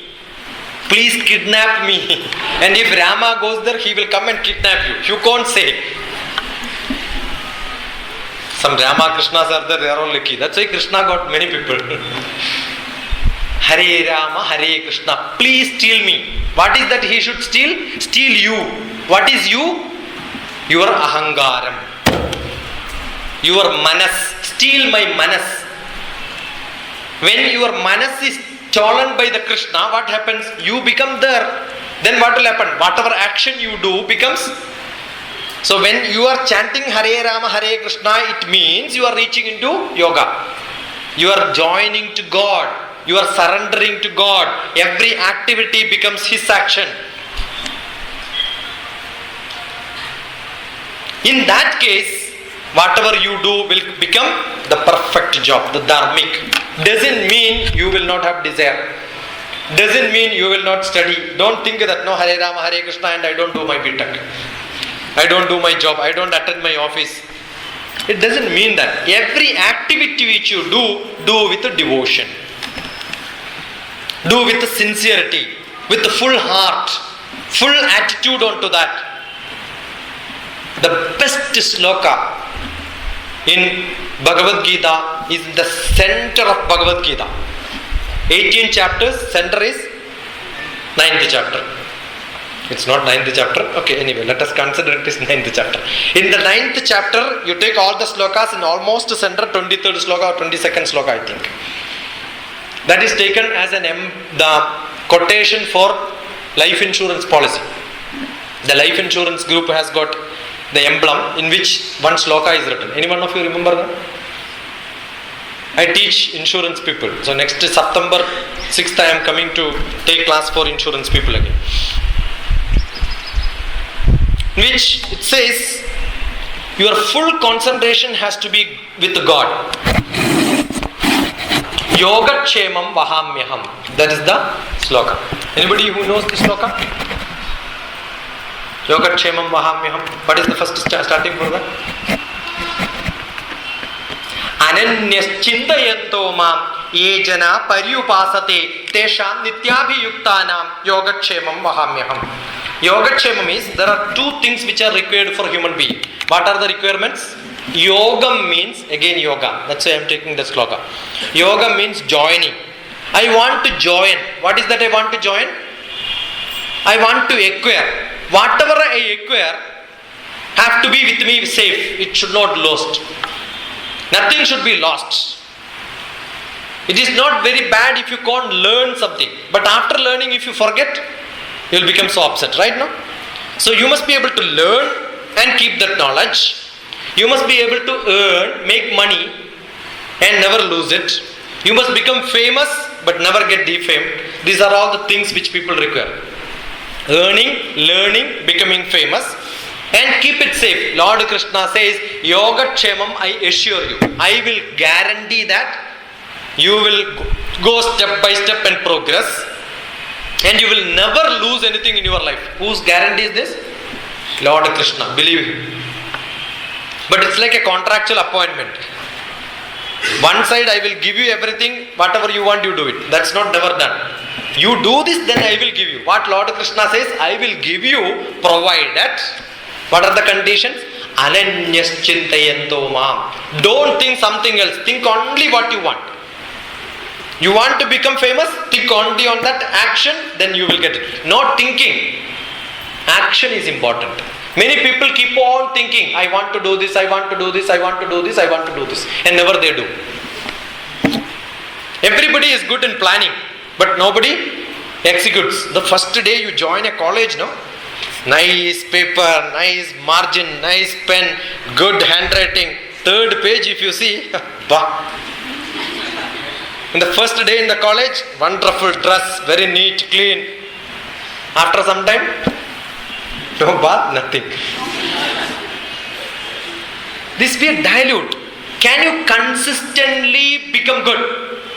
Please kidnap me. And if Rama goes there, he will come and kidnap you. You can't say. Some Rama Krishnas are there, they are all lucky. That's why Krishna got many people. Hare Rama, Hare Krishna. Please steal me. What is that he should steal? Steal you. What is you? Your ahangaram. Your manas. Steal my manas. When your manas is stolen by the Krishna, what happens? You become there. Then what will happen? Whatever action you do becomes. So when you are chanting Hare Rama, Hare Krishna, it means you are reaching into yoga. You are joining to God. You are surrendering to God. Every activity becomes His action. In that case, whatever you do will become the perfect job, the dharmic. Doesn't mean you will not have desire. Doesn't mean you will not study. Don't think that no Hare Rama, Hare Krishna and I don't do my B.Tech. I don't do my job. I don't attend my office. It doesn't mean that. Every activity which you do with devotion. Do with sincerity, with the full heart, full attitude onto that. The best sloka in Bhagavad Gita is the center of Bhagavad Gita. 18 chapters, center is 9th chapter. It's not 9th chapter. Okay, anyway, let us consider it is 9th chapter. In the 9th chapter, you take all the slokas in almost center, 23rd sloka or 22nd sloka, I think. That is taken as the quotation for life insurance policy. The life insurance group has got the emblem in which one sloka is written. Any one of you remember that? I teach insurance people. So next September 6th I am coming to take class for insurance people again. In which it says, your full concentration has to be with God. Yogatchemam vahamyaham. That is the sloka. Anybody who knows the sloka? Yogatchemam vahamyaham. What is the first starting for that? Ananyaschintayanto mam yejana paryupasate tesham nityabhiyuktanam yogatchemam vahamyaham. Yogatchemam is, there are two things which are required for human being. What are the requirements? Yogam means, again yoga. That's why I am taking the sloka. Yoga means joining. I want to join. What is that I want to join? I want to acquire. Whatever I acquire have to be with me safe. It should not lost. Nothing should be lost. It is not very bad if you can't learn something. But after learning, if you forget, you will become so upset, right now? So you must be able to learn and keep that knowledge. You must be able to earn, make money and never lose it. You must become famous but never get defamed. These are all the things which people require. Earning, learning, becoming famous and keep it safe. Lord Krishna says, Yogatchemam, I assure you. I will guarantee that you will go step by step and progress. And you will never lose anything in your life. Whose guarantee is this? Lord Krishna. Believe him. But it's like a contractual appointment. One side, I will give you everything, whatever you want, you do it. That's not never done. You do this, then I will give you. What Lord Krishna says, I will give you, provided. What are the conditions? Ananyaschintayanto mam. Don't think something else. Think only what you want. You want to become famous? Think only on that action, then you will get it. Not thinking. Action is important. Many people keep on thinking, I want to do this, I want to do this, I want to do this, I want to do this. And never they do. Everybody is good in planning, but nobody executes. The first day you join a college, no? Nice paper, nice margin, nice pen, good handwriting. Third page if you see, bah. In the first day in the college, wonderful dress, very neat, clean. After some time, no bath, nothing. This be a dilute. Can you consistently become good?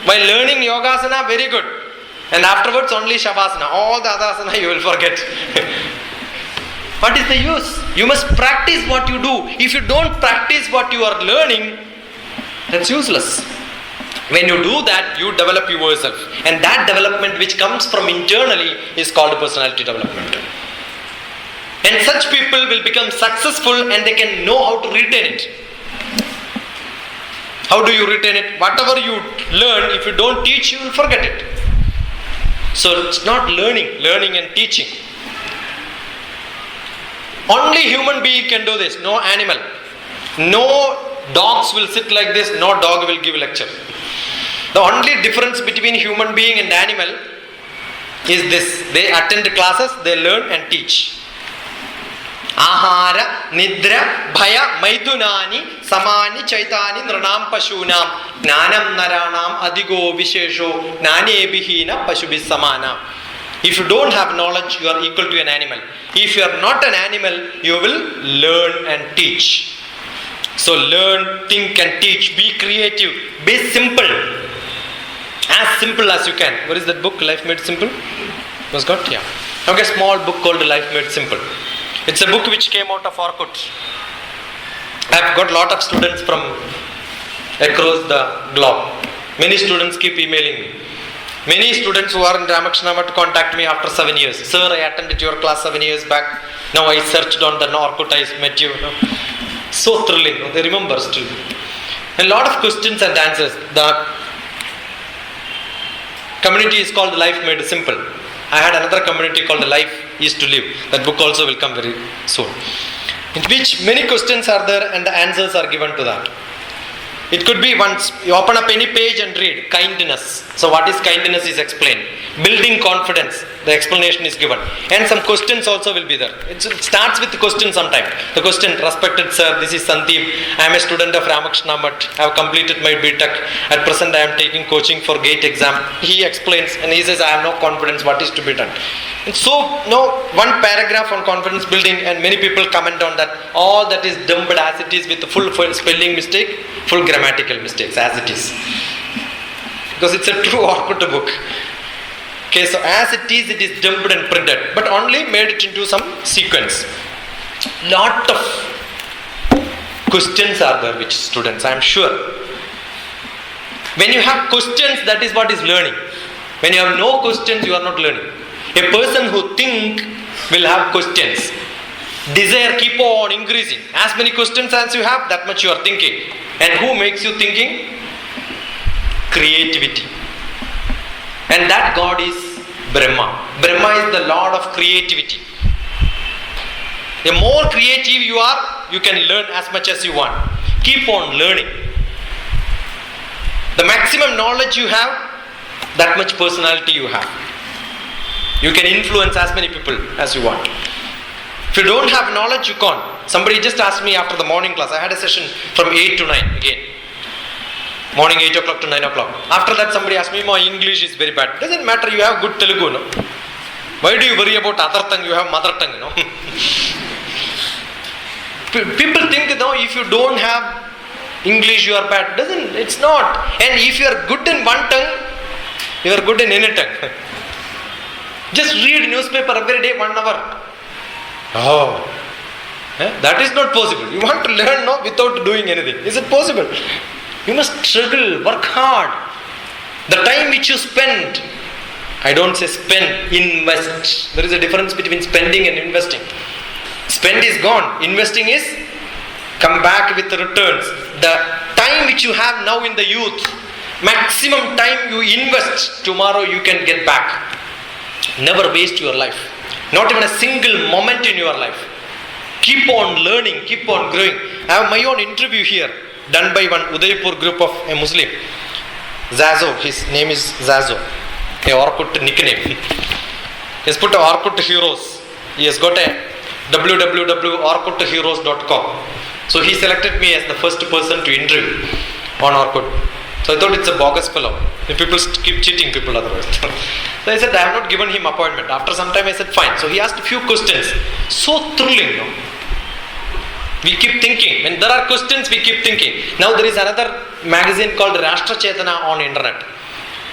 While learning Yogasana, very good. And afterwards only Shavasana. All the other asana you will forget. What is the use? You must practice what you do. If you don't practice what you are learning, that's useless. When you do that, you develop yourself. And that development which comes from internally is called personality development. And such people will become successful and they can know how to retain it. How do you retain it? Whatever you learn, if you don't teach, you will forget it. So it's not learning and teaching. Only human being can do this, no animal. No dogs will sit like this, no dog will give lecture. The only difference between human being and animal is this. They attend classes, they learn and teach. Ahara, Nidra, Bhaya, Maidunani, Samani, Chaitani, Nranam Pashunam, Gnanam Naranam, Adigo Vishesho, Nani Ebihina, Pashubis Samana. If you don't have knowledge, you are equal to an animal. If you are not an animal, you will learn and teach. So learn, think and teach. Be creative. Be simple. As simple as you can. What is that book? Life Made Simple? Was got? Yeah. Okay, a small book called Life Made Simple. It's a book which came out of Orkut. I've got a lot of students from across the globe. Many students keep emailing me. Many students who are in Ramakrishna Math contact me after 7 years. Sir, I attended your class 7 years back. Now I searched on the Orkut, I met you. So thrilling. They remember still. A lot of questions and answers. The community is called Life Made Simple. I had another community called Life Is to Live. That book also will come very soon. In which many questions are there and the answers are given to that. It could be once you open up any page and read kindness. So what is kindness is explained. Building confidence, the explanation is given. And some questions also will be there. It starts with the question sometime. The question, respected sir, this is Sandeep. I am a student of Ramakrishna Math. I have completed my BTech. At present I am taking coaching for GATE exam. He explains and he says I have no confidence what is to be done. And so one paragraph on confidence building and many people comment on that. All that is dumped as it is with full spelling mistake, full grammatical mistakes as it is. Because it's a true Orkut book. Okay, so as it is dumped and printed, but only made it into some sequence. Lot of questions are there which students, I am sure. When you have questions, that is what is learning. When you have no questions, you are not learning. A person who thinks will have questions. Desire keep on increasing. As many questions as you have, that much you are thinking. And who makes you thinking? Creativity. And that God is Brahma. Brahma is the Lord of creativity. The more creative you are, you can learn as much as you want. Keep on learning. The maximum knowledge you have, that much personality you have. You can influence as many people as you want. If you don't have knowledge, you can't. Somebody just asked me after the morning class. I had a session from 8 to 9 again. Morning 8 o'clock to 9 o'clock. After that somebody asked me, my English is very bad. Doesn't matter, you have good Telugu, no? Why do you worry about other tongue? You have mother tongue, no? People think, if you don't have English, you are bad. It's not. And if you are good in one tongue, you are good in any tongue. Just read newspaper every day 1 hour. Oh. That is not possible. You want to learn without doing anything. Is it possible? You must struggle, work hard. The time which you spend, I don't say spend, invest. There is a difference between spending and investing. Spend is gone. Investing is come back with returns. The time which you have now in the youth, maximum time you invest, tomorrow you can get back. Never waste your life. Not even a single moment in your life. Keep on learning, keep on growing. I have my own interview here, done by one Udaipur group of a Muslim. Zazo, his name is Zazo. A Orkut nickname. He has put Orkut Heroes. He has got a www.orkutheroes.com. So he selected me as the first person to interview on Orkut. So I thought it's a bogus fellow. The people keep cheating people otherwise. So I said, I have not given him appointment. After some time I said, fine. So he asked a few questions. So thrilling, no? We keep thinking. When there are questions, we keep thinking. Now there is another magazine called Rashtra Chetana on internet.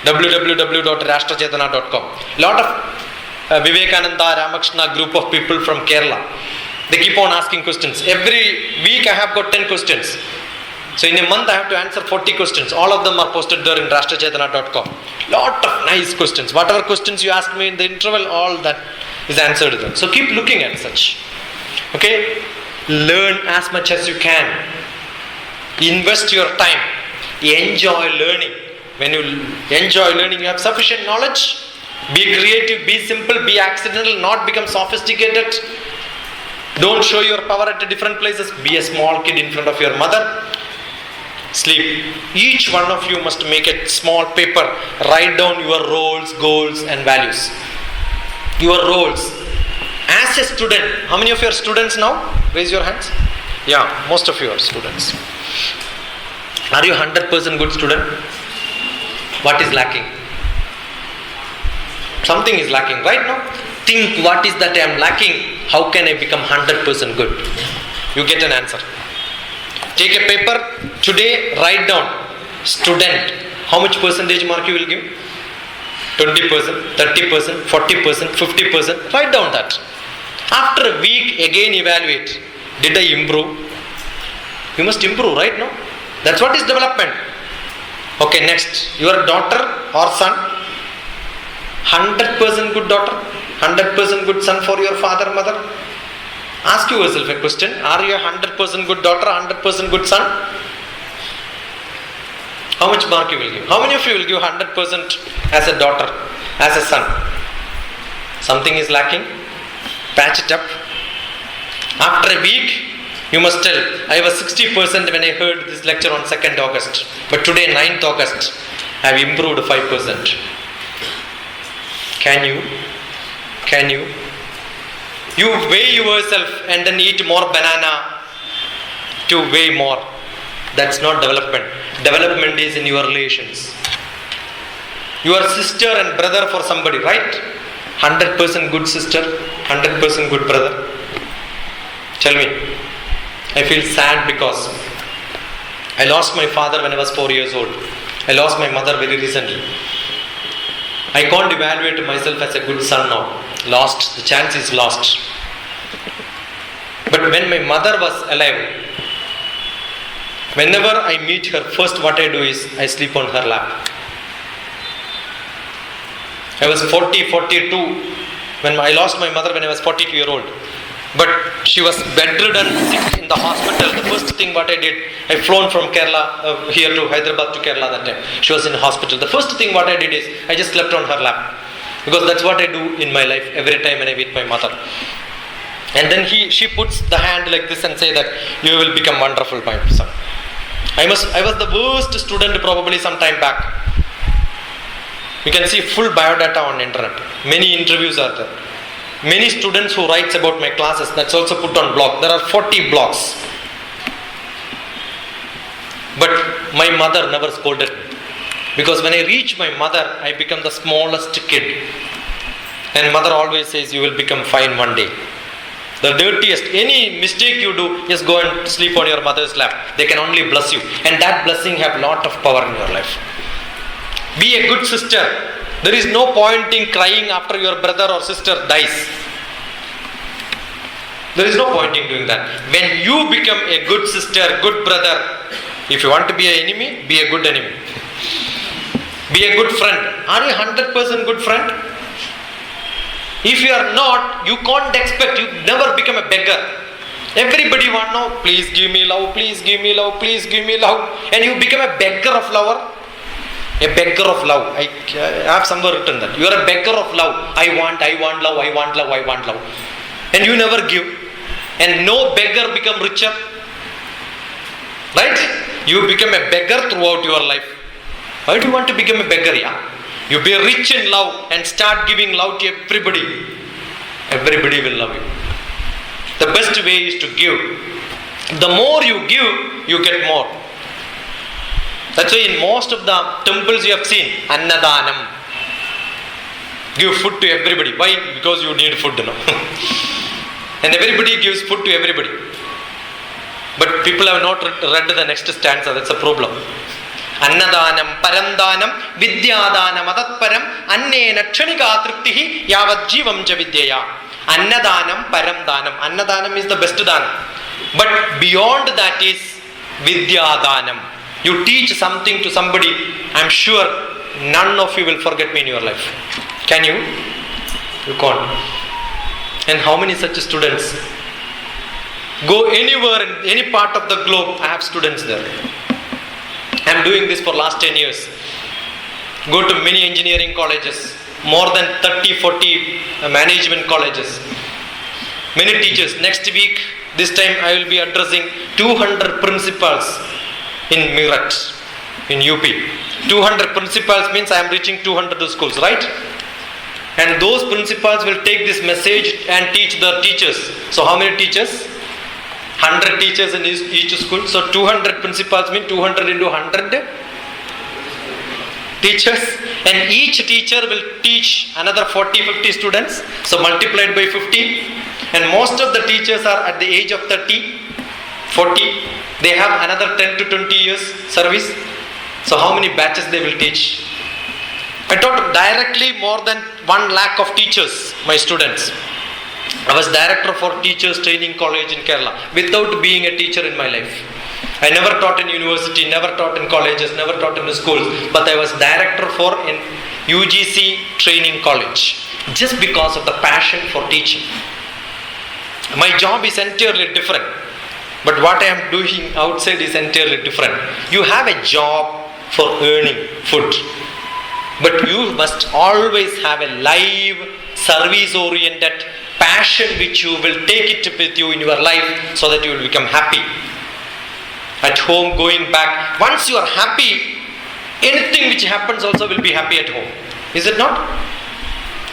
www.rashtrachetana.com. Lot of Vivekananda, Ramakrishna group of people from Kerala. They keep on asking questions. Every week I have got 10 questions. So in a month I have to answer 40 questions. All of them are posted there in DrTPS. Lot of nice questions. Whatever questions you ask me in the interval, all that is answered to them. So keep looking at such. Okay? Learn as much as you can. Invest your time. Enjoy learning. When you enjoy learning, you have sufficient knowledge. Be creative, be simple, be accidental, not become sophisticated. Don't show your power at different places. Be a small kid in front of your mother. Sleep. Each one of you must make a small paper. Write down your roles, goals and values. Your roles. As a student, how many of you are students now? Raise your hands. Yeah, most of you are students. Are you 100% good student? What is lacking? Something is lacking, right now? Think, what is that I am lacking? How can I become 100% good? You get an answer. Take a paper, today write down, student, how much percentage mark you will give? 20%, 30%, 40%, 50%, write down that. After a week, again evaluate. Did I improve? You must improve, right now? That's what is development. Okay, next, your daughter or son, 100% good daughter, 100% good son for your father, mother. Ask yourself a question. Are you a 100% good daughter, 100% good son? How much mark you will give? How many of you will give 100% as a daughter, as a son? Something is lacking? Patch it up. After a week, you must tell, I was 60% when I heard this lecture on 2nd August. But today, 9th August, I have improved 5%. Can you? Can you? You weigh yourself and then eat more banana to weigh more. That's not development. Development is in your relations. Your sister and brother for somebody, right? 100% good sister, 100% good brother. Tell me. I feel sad because I lost my father when I was 4 years old. I lost my mother very recently. I can't evaluate myself as a good son now. Lost. The chance is lost. But when my mother was alive, whenever I meet her, first what I do is I sleep on her lap. I was 42 when I lost my mother when I was 42-year-old. But she was bedridden, sick in the hospital. The first thing what I did, I flown from Kerala here to Hyderabad to Kerala that time. She was in the hospital. The first thing what I did is I just slept on her lap. Because that's what I do in my life every time when I meet my mother. And then she puts the hand like this and say that you will become wonderful, my son. I was the worst student probably some time back. You can see full biodata on internet. Many interviews are there. Many students who writes about my classes, that's also put on blog. There are 40 blogs. But my mother never scolded me. Because when I reach my mother, I become the smallest kid. And mother always says, you will become fine one day. The dirtiest, any mistake you do, just go and sleep on your mother's lap. They can only bless you. And that blessing have lot of power in your life. Be a good sister. There is no point in crying after your brother or sister dies. There is no point in doing that. When you become a good sister, good brother, if you want to be an enemy, be a good enemy. Be a good friend. Are you 100% good friend? If you are not, you can't expect, you never become a beggar. Everybody want now, please give me love, please give me love, please give me love. And you become a beggar of lover. A beggar of love. I have somewhere written that. You are a beggar of love. I want love, I want love, I want love. And you never give. And no beggar become richer. Right? You become a beggar throughout your life. Why do you want to become a beggar? Yeah? You be rich in love and start giving love to everybody. Everybody will love you. The best way is to give. The more you give, you get more. That's why in most of the temples you have seen, Annadanam. Give food to everybody. Why? Because you need food, no? And everybody gives food to everybody. But people have not read the next stanza. That's a problem. Annadanam, Parandanam, Vidyadanam, Atatparam, Annena Kshanika Triptihi, Yavad Jivam Javidyaya. Annadanam, Paramdanam. Annadanam is the best danam. But beyond that is Vidyadanam. You teach something to somebody, I'm sure none of you will forget me in your life. Can you? You can't. And how many such students? Go anywhere in any part of the globe, I have students there. I am doing this for last 10 years. Go to many engineering colleges, more than 30-40 management colleges. Many teachers. Next week, this time I will be addressing 200 principals in Meerut, in UP. 200 principals means I am reaching 200 schools, right? And those principals will take this message and teach the teachers. So how many teachers? 100 teachers in each school. So 200 principals mean 200 into 100 teachers. And each teacher will teach another 40-50 students. So multiplied by 50. And most of the teachers are at the age of 30, 40. They have another 10 to 20 years service. So how many batches they will teach? I taught directly more than 1 lakh of teachers, my students. I was director for Teachers Training College in Kerala without being a teacher in my life. I never taught in university, never taught in colleges, never taught in schools, but I was director for in UGC Training College just because of the passion for teaching. My job is entirely different, but what I am doing outside is entirely different. You have a job for earning food, but you must always have a live, service-oriented passion which you will take it with you in your life so that you will become happy. At home, going back, once you are happy, anything which happens also will be happy at home. Is it not?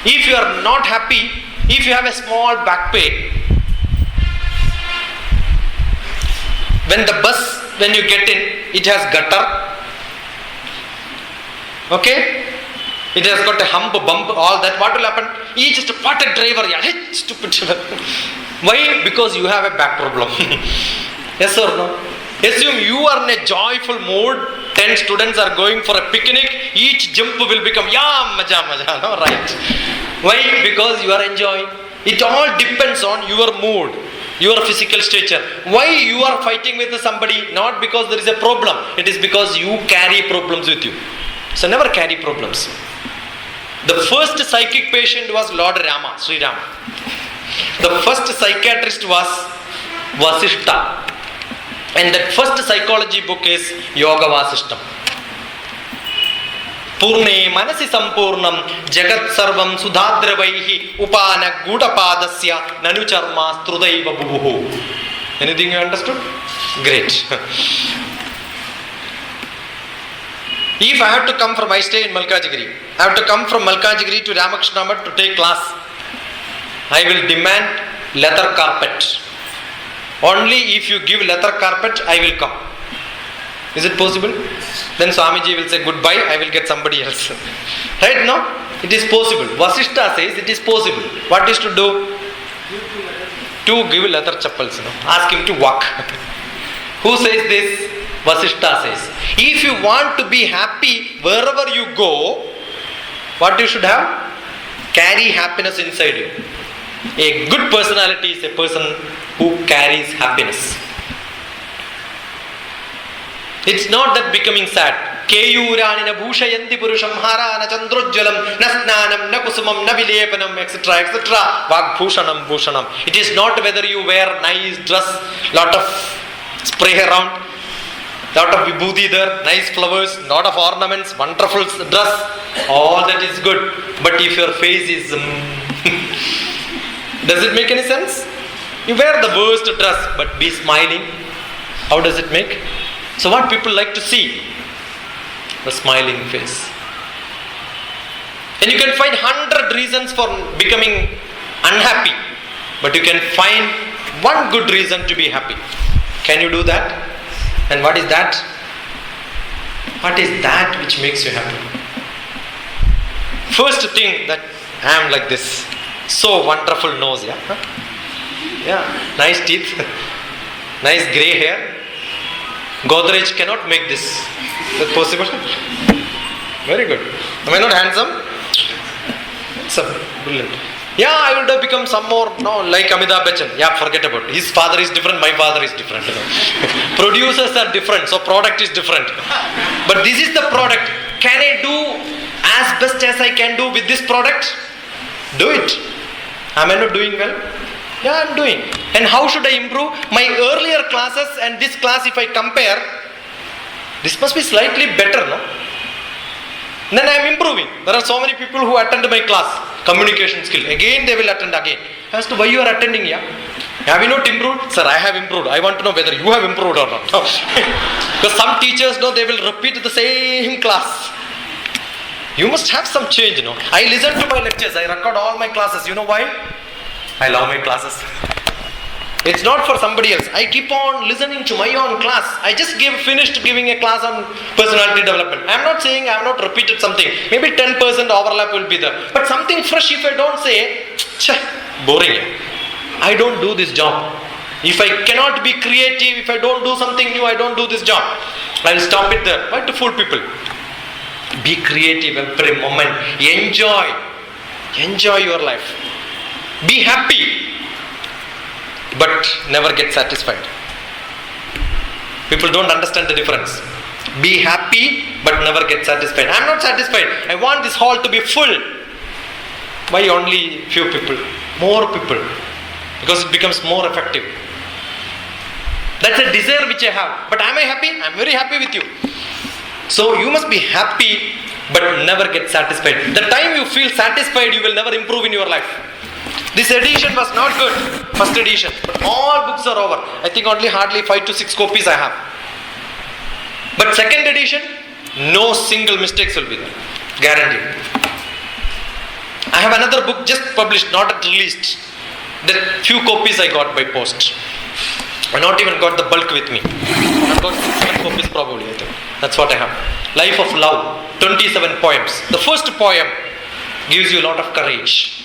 If you are not happy, if you have a small back pain, when the bus, when you get in, it has gutter. Okay? It has got a hump, bump, all that. What will happen? Each spotted driver, yeah, hey, stupid. Why? Because you have a back problem. Yes or no? Assume you are in a joyful mood. 10 students are going for a picnic. Each jump will become, yeah, maja, maja. No, right. Why? Because you are enjoying. It all depends on your mood, your physical stature. Why you are fighting with somebody? Not because there is a problem. It is because you carry problems with you. So never carry problems. The first psychic patient was Lord Rama, Sri Rama. The first psychiatrist was Vasishta. And that first psychology book is Yoga Vasishtam. Purne manasi sampurnam jagat sarvam sudhadravaihi upana gudapadasya nanu charma strudaiva bubuhu. Anything you understood? Great. If I have to come from, I stay in Malkajgiri. I have to come from Malkajgiri to Ramakrishna Math to take class. I will demand leather carpet. Only if you give leather carpet, I will come. Is it possible? Then Swamiji will say goodbye, I will get somebody else. Right now, it is possible. Vasishta says it is possible. What is to do? To give leather chappals. Ask him to walk. Who says this? Vasishta says. If you want to be happy wherever you go, what you should have? Carry happiness inside you. A good personality is a person who carries happiness. It's not that becoming sad. Keyuranina bhushayanti purusham harana chandrojjalam nasnanam nakusumam navilepanam etc. etc. Vagbhushanam bhushanam. It is not whether you wear nice dress, lot of spray around, lot of vibhuti there, nice flowers, lot of ornaments, wonderful dress, all that is good. But if your face is does it make any sense? You wear the worst dress but be smiling. How does it make? So what people like to see? The smiling face. And you can find 100 reasons for becoming unhappy, but you can find one good reason to be happy. Can you do that? And what is that? What is that which makes you happy? First thing, that I am like this. So wonderful nose, yeah? Huh? Yeah, nice teeth, nice grey hair. Godrej cannot make this. Is that possible? Very good. Am I not handsome? Handsome, brilliant. Yeah, I would have become some more, like Amitabh Bachchan. Yeah, forget about it. His father is different, my father is different. Producers are different, so product is different. But this is the product. Can I do as best as I can do with this product? Do it. Am I not doing well? Yeah, I'm doing. And how should I improve? My earlier classes and this class, if I compare, this must be slightly better, no? Then I am improving. There are so many people who attend my class, communication skill. Again they will attend again. As to why you are attending, yeah? Have you not improved? Sir, I have improved. I want to know whether you have improved or not. Because some teachers know they will repeat the same class. You must have some change, no? I listen to my lectures. I record all my classes. You know why? I love my classes. It's not for somebody else. I keep on listening to my own class. I just finished giving a class on personality development. I'm not saying I have not repeated something. Maybe 10% overlap will be there. But something fresh, if I don't say, boring. I don't do this job. If I cannot be creative, if I don't do something new, I don't do this job. I'll stop it there. Why to fool people? Be creative every moment. Enjoy your life. Be happy, but never get satisfied. People don't understand the difference. Be happy, but never get satisfied. I'm not satisfied. I want this hall to be full. Why only few people? More people. Because it becomes more effective. That's a desire which I have. But am I happy? I'm very happy with you. So you must be happy, but never get satisfied. The time you feel satisfied, you will never improve in your life. This edition was not good, first edition, but all books are over. I think only hardly 5 to 6 copies I have. But second edition, no single mistakes will be there, guaranteed. I have another book just published, not yet released. The few copies I got by post. I not even got the bulk with me. I've got 7 copies probably, I think. That's what I have. Life of Love, 27 poems. The first poem gives you a lot of courage.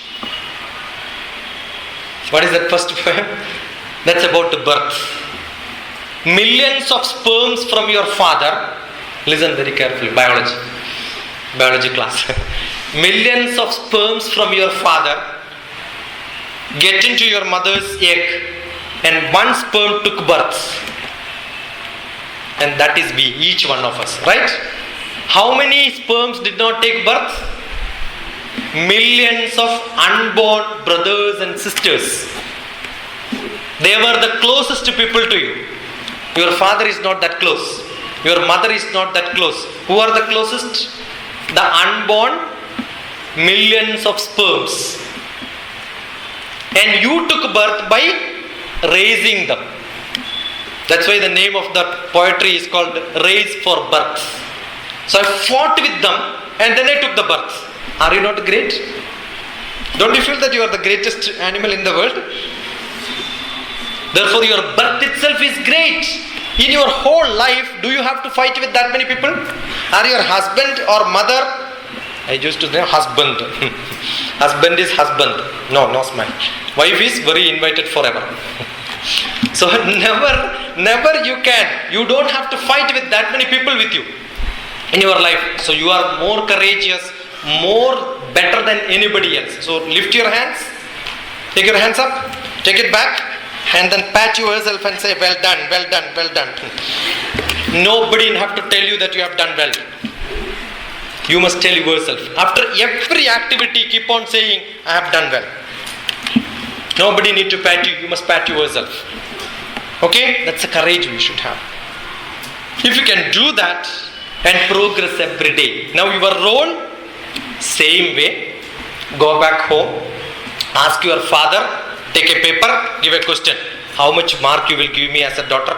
What is that first poem? That's about birth. Millions of sperms from your father. Listen very carefully. Biology class. Millions of sperms from your father get into your mother's egg, and one sperm took birth. And that is we, each one of us, right? How many sperms did not take birth? Millions of unborn brothers and sisters. They were the closest people to you. Your father is not that close. Your mother is not that close. Who are the closest? The unborn millions of sperms. And you took birth by raising them. That's why the name of the poetry is called Raise for Birth. So I fought with them and then I took the birth. Are you not great? Don't you feel that you are the greatest animal in the world? Therefore your birth itself is great. In your whole life, do you have to fight with that many people? Are your husband or mother? I used to say husband. Husband is husband. No smile. Wife is very invited forever. So never you can. You don't have to fight with that many people with you in your life. So you are more courageous, more better than anybody else. So lift your hands, take your hands up, take it back, and then pat yourself and say, well done, well done, well done. Nobody have to tell you that you have done well. You must tell yourself. After every activity, keep on saying, I have done well. Nobody need to pat you, you must pat yourself. Okay? That's the courage we should have. If you can do that and progress every day. Now your role, same way, go back home, ask your father, take a paper, give a question. How much mark you will give me as a daughter?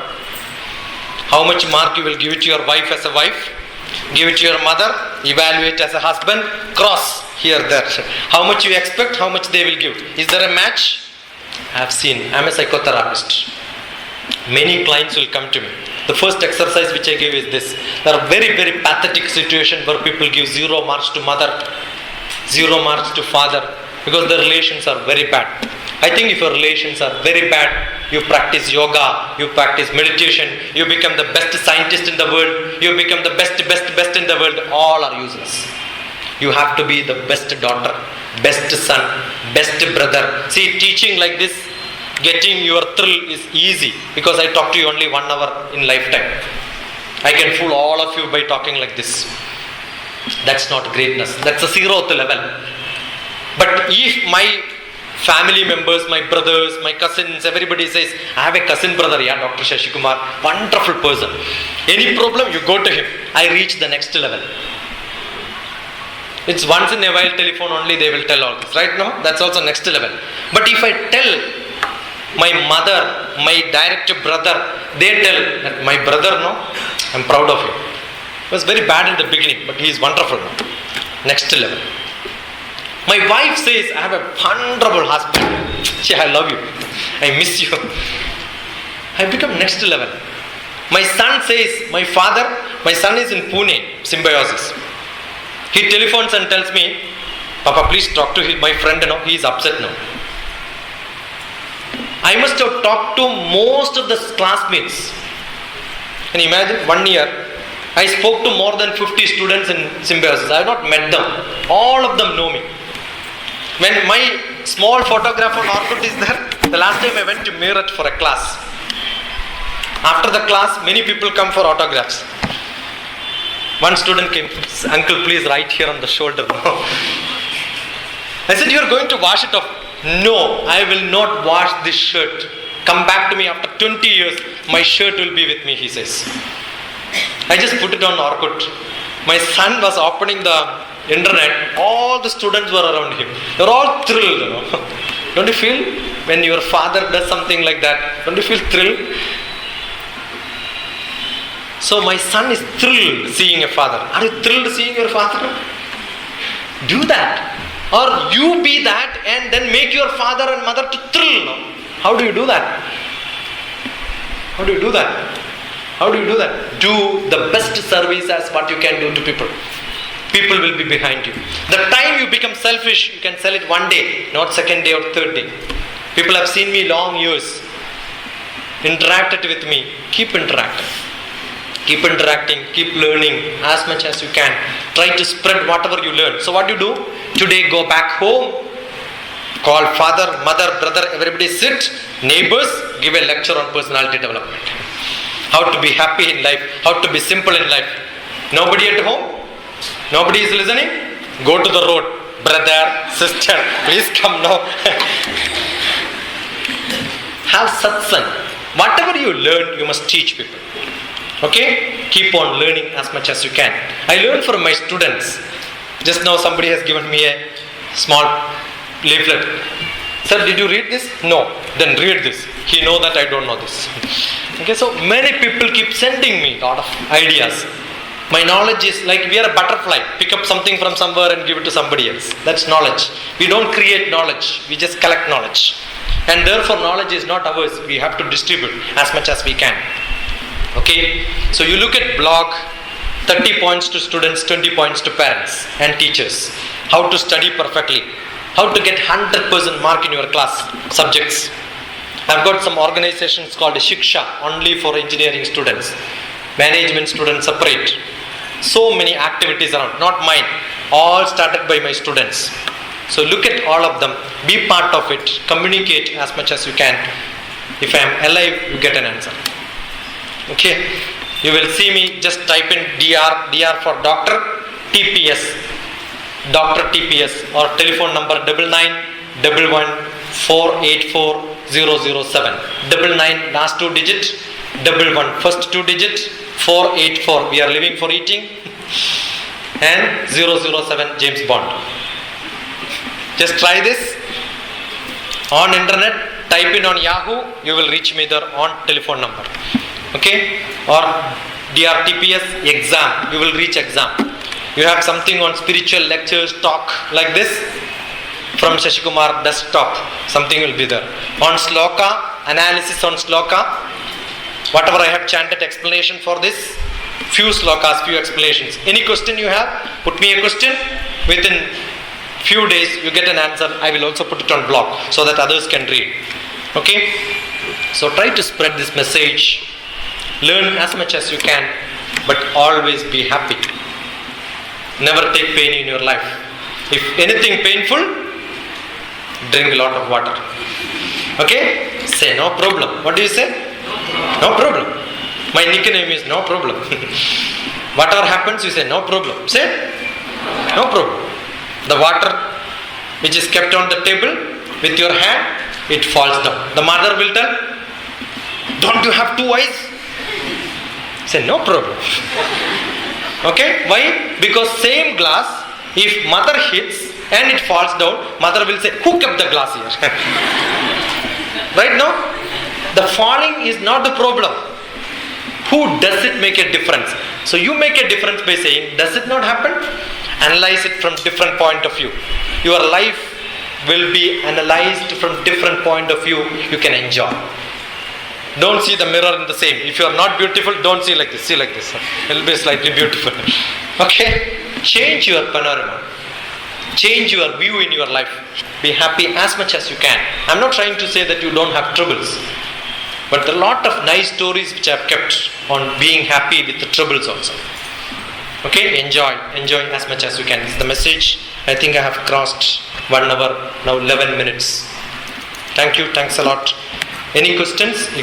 How much mark you will give it to your wife as a wife? Give it to your mother, evaluate as a husband, cross here, there. How much you expect, how much they will give. Is there a match? I have seen, I am a psychotherapist. Many clients will come to me. The first exercise which I give is this. There are very, very pathetic situations where people give 0 marks to mother, 0 marks to father, because the relations are very bad. I think if your relations are very bad, you practice yoga, you practice meditation, you become the best scientist in the world, you become the best in the world, all are useless. You have to be the best daughter, best son, best brother. See, teaching like this, getting your thrill is easy because I talk to you only 1 hour in lifetime. I can fool all of you by talking like this. That's not greatness. That's the 0th level. But if my family members, my brothers, my cousins, everybody says, I have a cousin brother, yeah, Dr. Shashikumar, wonderful person. Any problem, you go to him. I reach the next level. It's once in a while telephone only they will tell all this, right? No? That's also next level. But if I tell my mother, my direct brother, they tell that my brother, no, I'm proud of him. He was very bad in the beginning, but he is wonderful now. Next level. My wife says, I have a wonderful husband. I love you. I miss you. I become next level. My son says, my son is in Pune, symbiosis. He telephones and tells me, Papa, please talk to my friend, he is upset now. I must have talked to most of the classmates. Can you imagine? 1 year, I spoke to more than 50 students in symbiosis. I have not met them. All of them know me. When my small photograph on Orkut is there, the last time I went to Meerut for a class. After the class, many people come for autographs. One student came, uncle, please write here on the shoulder. I said, you are going to wash it off. No, I will not wash this shirt. Come back to me after 20 years, my shirt will be with me, he says. I just put it on Orkut. My son was opening the internet, all the students were around him. They were all thrilled. Don't you feel when your father does something like that, don't you feel thrilled? So my son is thrilled seeing a father. Are you thrilled seeing your father? Do that. Or you be that and then make your father and mother to thrill. No? How do you do that? How do you do that? How do you do that? Do the best service as what you can do to people. People will be behind you. The time you become selfish, you can sell it one day, not second day or third day. People have seen me long years. Interacted with me. Keep interacting. Keep interacting, keep learning as much as you can. Try to spread whatever you learn. So what do you do? Today go back home, call father, mother, brother, everybody sit, neighbors, give a lecture on personality development. How to be happy in life, how to be simple in life. Nobody at home? Nobody is listening? Go to the road. Brother, sister, please come now. Have satsang. Whatever you learn, you must teach people. Okay? Keep on learning as much as you can. I learn from my students. Just now somebody has given me a small leaflet. Sir, did you read this? No. Then read this. He knows that I don't know this. Okay, so many people keep sending me a lot of ideas. My knowledge is like we are a butterfly. Pick up something from somewhere and give it to somebody else. That's knowledge. We don't create knowledge. We just collect knowledge. And therefore knowledge is not ours. We have to distribute as much as we can. Okay, so you look at blog, 30 points to students, 20 points to parents and teachers. How to study perfectly. How to get 100% mark in your class subjects. I've got some organizations called Shiksha, only for engineering students. Management students separate. So many activities around, not mine. All started by my students. So look at all of them. Be part of it. Communicate as much as you can. If I am alive, you get an answer. Okay, you will see me just type in DR for Dr. TPS, Dr. TPS, or telephone number 9911484007. 99 last 2 digit, 11 first 2 digit, 484 we are living for eating, and 007 James Bond. Just try this on internet, type in on Yahoo, you will reach me there on telephone number. Okay, or DrTPS exam, you will reach exam. You have something on spiritual lectures, talk like this from Shashikumar desktop, something will be there. On sloka, analysis on sloka, whatever I have chanted explanation for this, few slokas, few explanations. Any question you have, put me a question, within few days you get an answer. I will also put it on blog so that others can read. Okay, so try to spread this message. Learn as much as you can, but always be happy. Never take pain in your life. If anything painful, drink a lot of water. Okay? Say no problem. What do you say? No problem. My nickname is no problem. Whatever happens, you say no problem. Say no problem. The water which is kept on the table with your hand, it falls down. The mother will tell, don't you have two eyes? Say no problem. Okay? Why? Because same glass, if mother hits and it falls down, mother will say, who kept the glass here? Right now? The falling is not the problem. Who does it make a difference? So you make a difference by saying, does it not happen? Analyze it from different point of view. Your life will be analyzed from different point of view. You can enjoy. Don't see the mirror in the same. If you are not beautiful, don't see like this. See like this. It will be slightly beautiful. Okay? Change your panorama. Change your view in your life. Be happy as much as you can. I'm not trying to say that you don't have troubles. But a lot of nice stories which I have kept on being happy with the troubles also. Okay? Enjoy as much as you can. It's the message. I think I have crossed 1 hour, now 11 minutes. Thank you. Thanks a lot. Any questions?